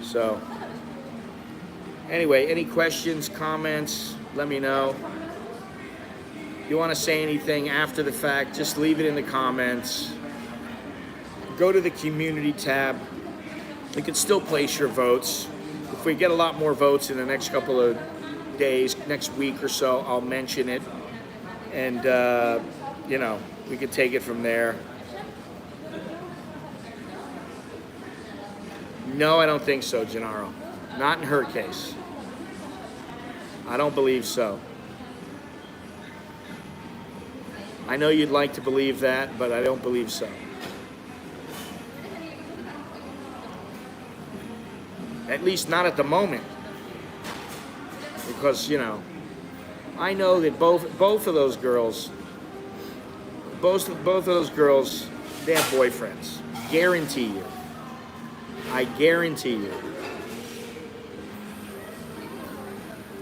So, anyway, any questions, comments, let me know. If you want to say anything after the fact, just leave it in the comments. Go to the community tab. You can still place your votes. If we get a lot more votes in the next couple of days, next week or so, I'll mention it. And, we can take it from there. No, I don't think so, Gennaro. Not in her case. I don't believe so. I know you'd like to believe that, but I don't believe so. At least not at the moment. Because, I know that both of those girls, both of those girls, they have boyfriends. Guarantee you. I guarantee you.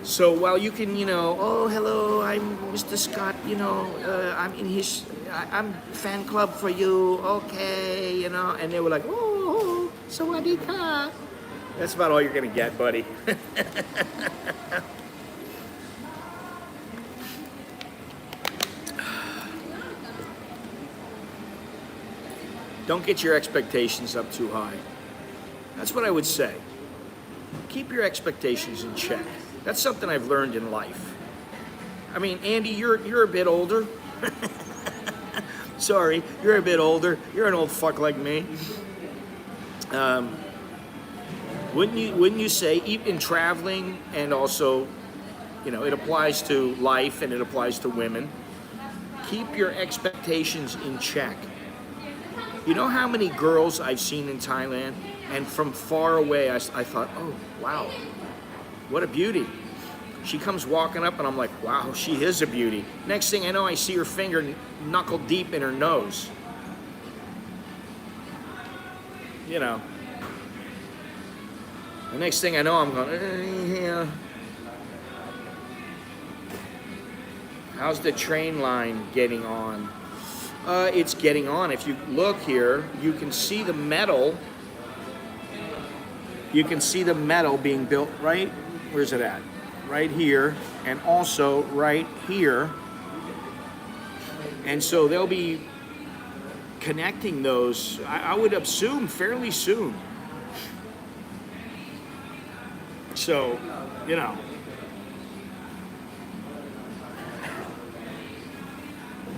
So while you can, oh, hello, I'm Mr. Scott, I'm in his, I'm fan club for you, okay, you know, and they were like, oh, sawadee ka. That's about all you're gonna get, buddy. Don't get your expectations up too high. That's what I would say. Keep your expectations in check. That's something I've learned in life. I mean, Andy, you're a bit older. Sorry, you're a bit older. You're an old fuck like me. Wouldn't you say, even in traveling, and also, you know, it applies to life and it applies to women. Keep your expectations in check. You know how many girls I've seen in Thailand, and from far away I thought, oh wow, what a beauty. She comes walking up and I'm like, wow, she is a beauty. Next thing I know, I see her finger knuckle deep in her nose. You know. The next thing I know, I'm going, yeah. How's the train line getting on? It's getting on. If you look here, you can see the metal. You can see the metal being built right, where's it at? Right here, and also right here. And so they'll be connecting those, I would assume, fairly soon. So, you know.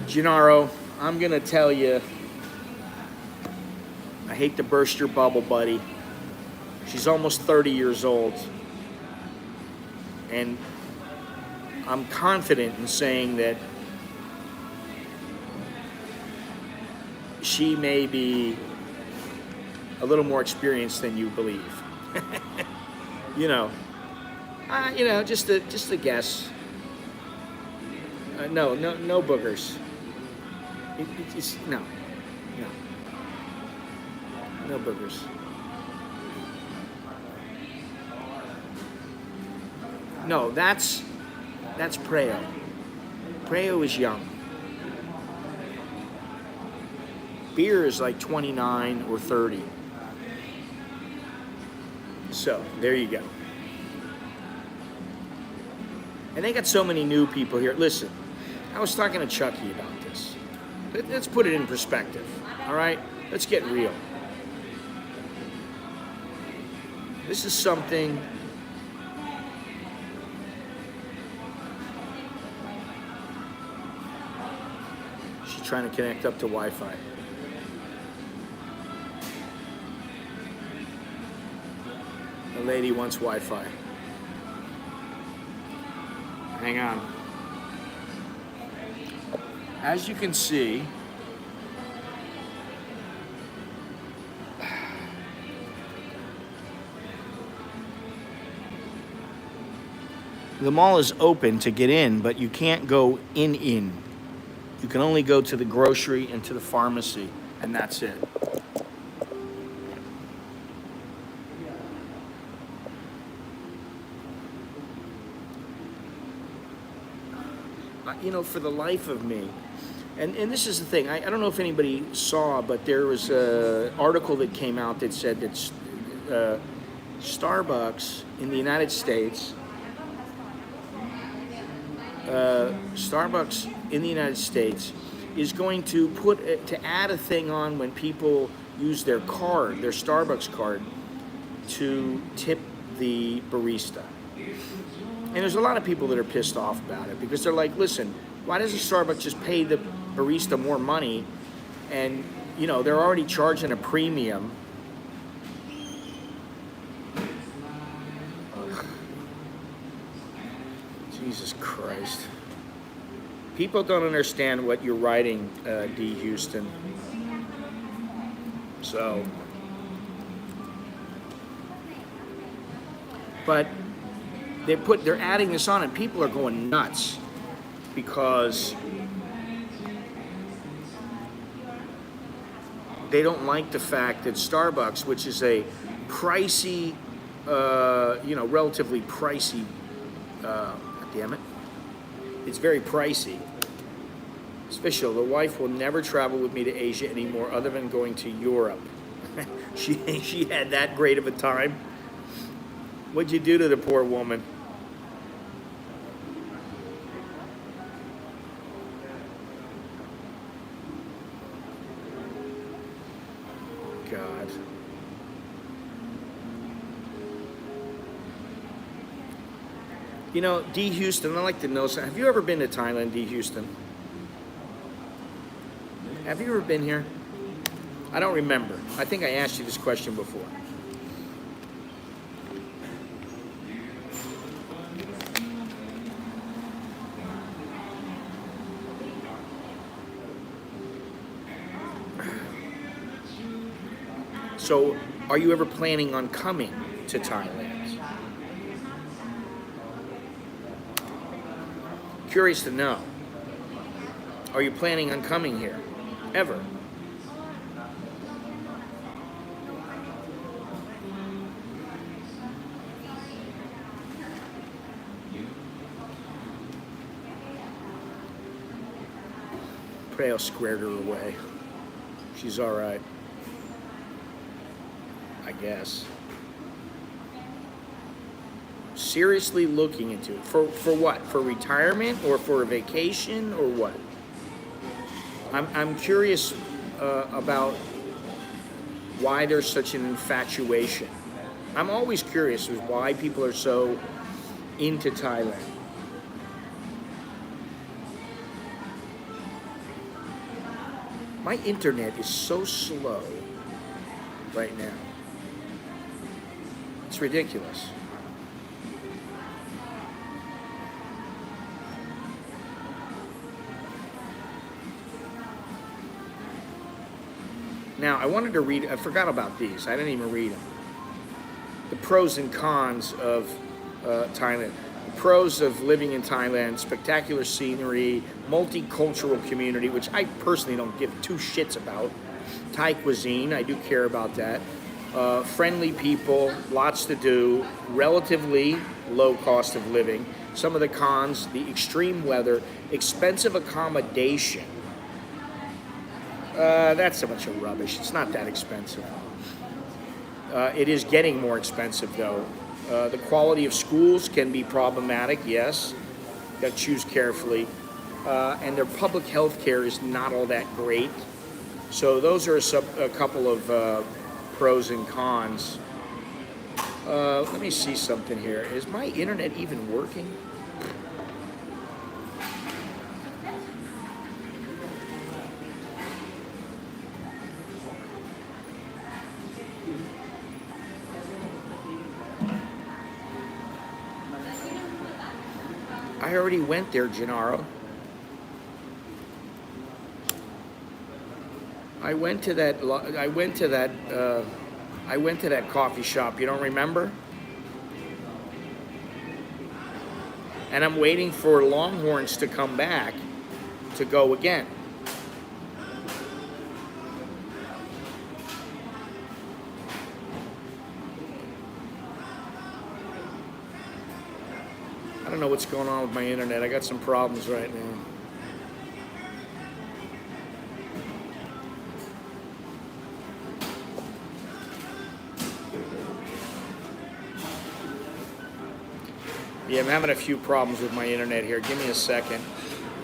Gennaro, I'm gonna tell you, I hate to burst your bubble, buddy. She's almost 30 years old. And I'm confident in saying that she may be a little more experienced than you believe. You know, just a guess. No boogers. It's no boogers. No, that's Preo. Preo is young. Beer is like 29 or 30. So, there you go. And they got so many new people here. Listen, I was talking to Chucky about this. Let's put it in perspective, all right? Let's get real. This is something she's trying to connect up to Wi-Fi. The lady wants Wi-Fi. Hang on. As you can see, the mall is open to get in, but you can't go in. You can only go to the grocery and to the pharmacy, and that's it. You know, for the life of me, and this is the thing, I don't know if anybody saw, but there was an article that came out that said that Starbucks in the United States, is going to add a thing on when people use their card, their Starbucks card, to tip the barista. And there's a lot of people that are pissed off about it because they're like, listen, why doesn't Starbucks just pay the barista more money? And, you know, they're already charging a premium. Jesus Christ. People don't understand what you're writing, D. Houston. So, but they're adding this on, and people are going nuts because they don't like the fact that Starbucks, which is a pricey, relatively pricey, damn it, it's very pricey. It's official. The wife will never travel with me to Asia anymore other than going to Europe. She had that great of a time. What'd you do to the poor woman? God. You know, D. Houston, I'd like to know something. Have you ever been to Thailand, D. Houston? Have you ever been here? I don't remember. I think I asked you this question before. So, are you ever planning on coming to Thailand? Curious to know. Are you planning on coming here? Ever? Preo squared her away. She's all right. I guess. Seriously looking into it. For what? For retirement or for a vacation or what? I'm curious about why there's such an infatuation. I'm always curious as why people are so into Thailand. My internet is so slow right now. It's ridiculous. Now, I wanted to read, I forgot about these. I didn't even read them. The pros and cons of Thailand. The pros of living in Thailand: spectacular scenery, multicultural community, which I personally don't give two shits about. Thai cuisine, I do care about that. Friendly people, lots to do, relatively low cost of living. Some of the cons: the extreme weather, expensive accommodation. That's a bunch of rubbish. It's not that expensive. It is getting more expensive, though. The quality of schools can be problematic, yes. Got to choose carefully. And their public health care is not all that great. So those are a couple of pros and cons. Let me see something here. Is my internet even working? I already went there, Gennaro. I went to that coffee shop. You don't remember? And I'm waiting for Longhorns to come back to go again. I don't know what's going on with my internet. I got some problems right now. Yeah, I'm having a few problems with my internet here. Give me a second.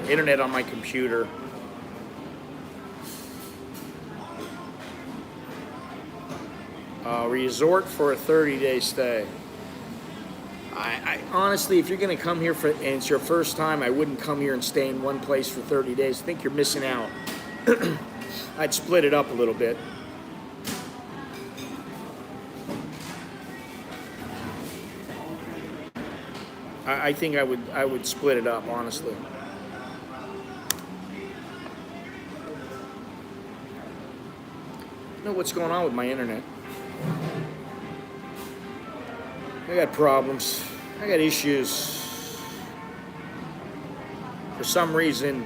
Internet on my computer. Resort for a 30-day stay. I honestly, if you're going to come here and it's your first time, I wouldn't come here and stay in one place for 30 days. I think you're missing out. I'd split it up a little bit. I think I would split it up, honestly. I don't know what's going on with my internet. I got problems. I got issues. For some reason,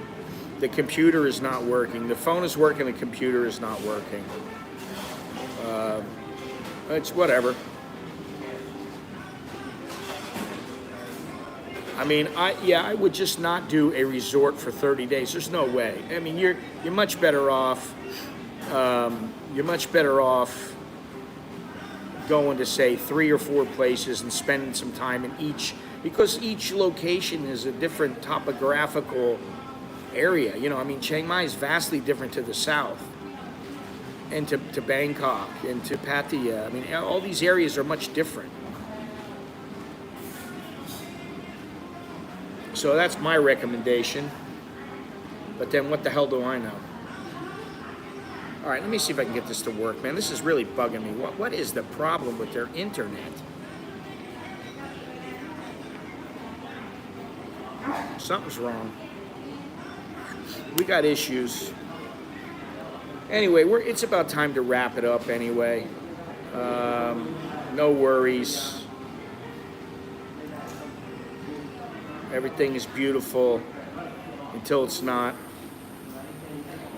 the computer is not working. The phone is working, the computer is not working. It's whatever. I mean, I would just not do a resort for 30 days. There's no way. I mean, you're much better off. You're much better off going to, say, 3 or 4 places and spending some time in each, because each location is a different topographical area. You know, I mean, Chiang Mai is vastly different to the south, and to Bangkok and to Pattaya. I mean, all these areas are much different. So that's my recommendation. But then what the hell do I know? All right, let me see if I can get this to work, man. This is really bugging me. What is the problem with their internet? Something's wrong. We got issues. Anyway, it's about time to wrap it up anyway. No worries. Everything is beautiful until it's not.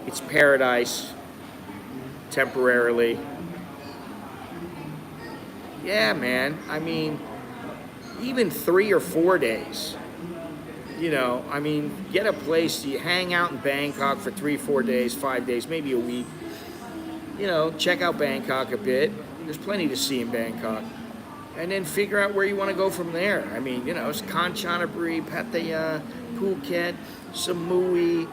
It's paradise temporarily. Yeah, man. I mean, even 3 or 4 days. You know, I mean, get a place, you hang out in Bangkok for 3, 4 days, 5 days, maybe a week. You know, check out Bangkok a bit. There's plenty to see in Bangkok. And then figure out where you want to go from there. I mean, you know, it's Kanchanaburi, Pattaya, Phuket, Samui.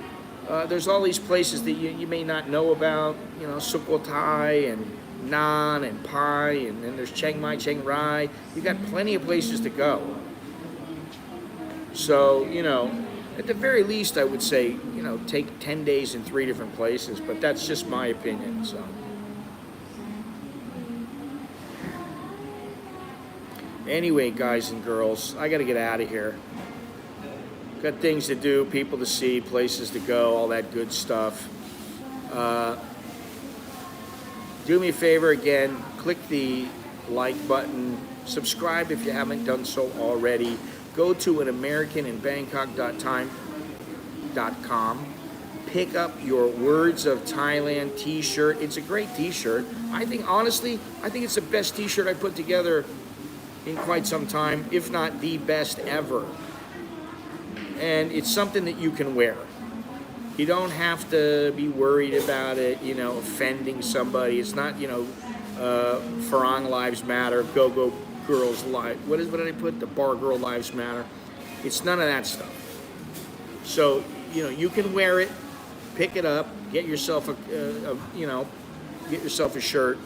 There's all these places that you may not know about. You know, Sukhothai and Nan and Pai, and then there's Chiang Mai, Chiang Rai. You got plenty of places to go. So, you know, at the very least, I would say, you know, take 10 days in 3 different places, but that's just my opinion, so. Anyway, guys and girls, I got to get out of here. Got things to do, people to see, places to go, all that good stuff. Do me a favor again, click the like button, subscribe if you haven't done so already. Go to anamerikaninbangkok.com. Pick up your Words of Thailand t-shirt. It's a great t-shirt. I think, honestly, it's the best t-shirt I put together in quite some time, if not the best ever. And it's something that you can wear. You don't have to be worried about it, you know, offending somebody. It's not, you know, Farang Lives Matter, Go Girls Live. What did I put? The Bar Girl Lives Matter. It's none of that stuff. So, you know, you can wear it, pick it up, get yourself get yourself a shirt.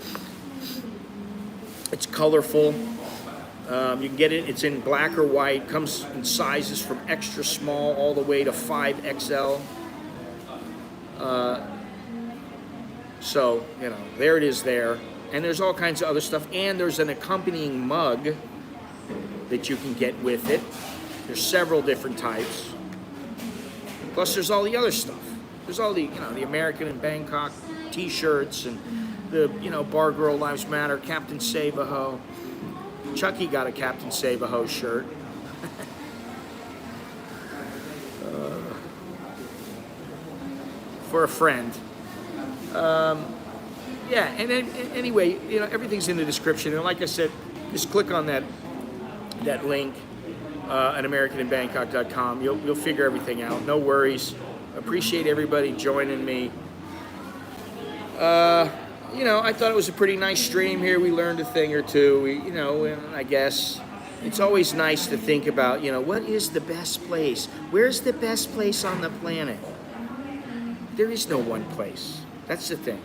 It's colorful. You can get it. It's in black or white. Comes in sizes from extra small all the way to 5XL. So, you know, there it is there. And there's all kinds of other stuff. And there's an accompanying mug that you can get with it. There's several different types. Plus, there's all the other stuff. There's all the, you know, the American in Bangkok t-shirts and the, you know, Bar Girl Lives Matter, Captain Save-A-Ho. Chucky got a Captain Save-A-Ho shirt. For a friend. Yeah, and then, anyway, you know, everything's in the description. And like I said, just click on that link at AmericanInBangkok.com. You'll figure everything out. No worries. Appreciate everybody joining me. You know, I thought it was a pretty nice stream here. We learned a thing or two. You know, and I guess it's always nice to think about, you know, what is the best place? Where's the best place on the planet? There is no one place. That's the thing.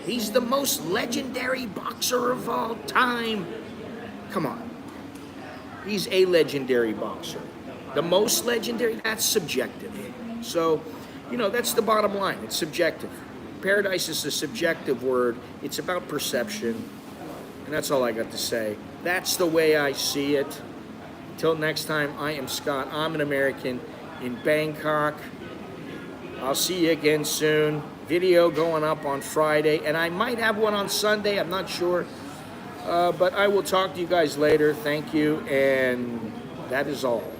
He's the most legendary boxer of all time. Come on. He's a legendary boxer. The most legendary, that's subjective. So, you know, that's the bottom line. It's subjective. Paradise is a subjective word. It's about perception. And that's all I got to say. That's the way I see it. Until next time, I am Scott. I'm an American in Bangkok. I'll see you again soon. Video going up on Friday, and I might have one on Sunday. I'm not sure. But I will talk to you guys later. Thank you, and that is all.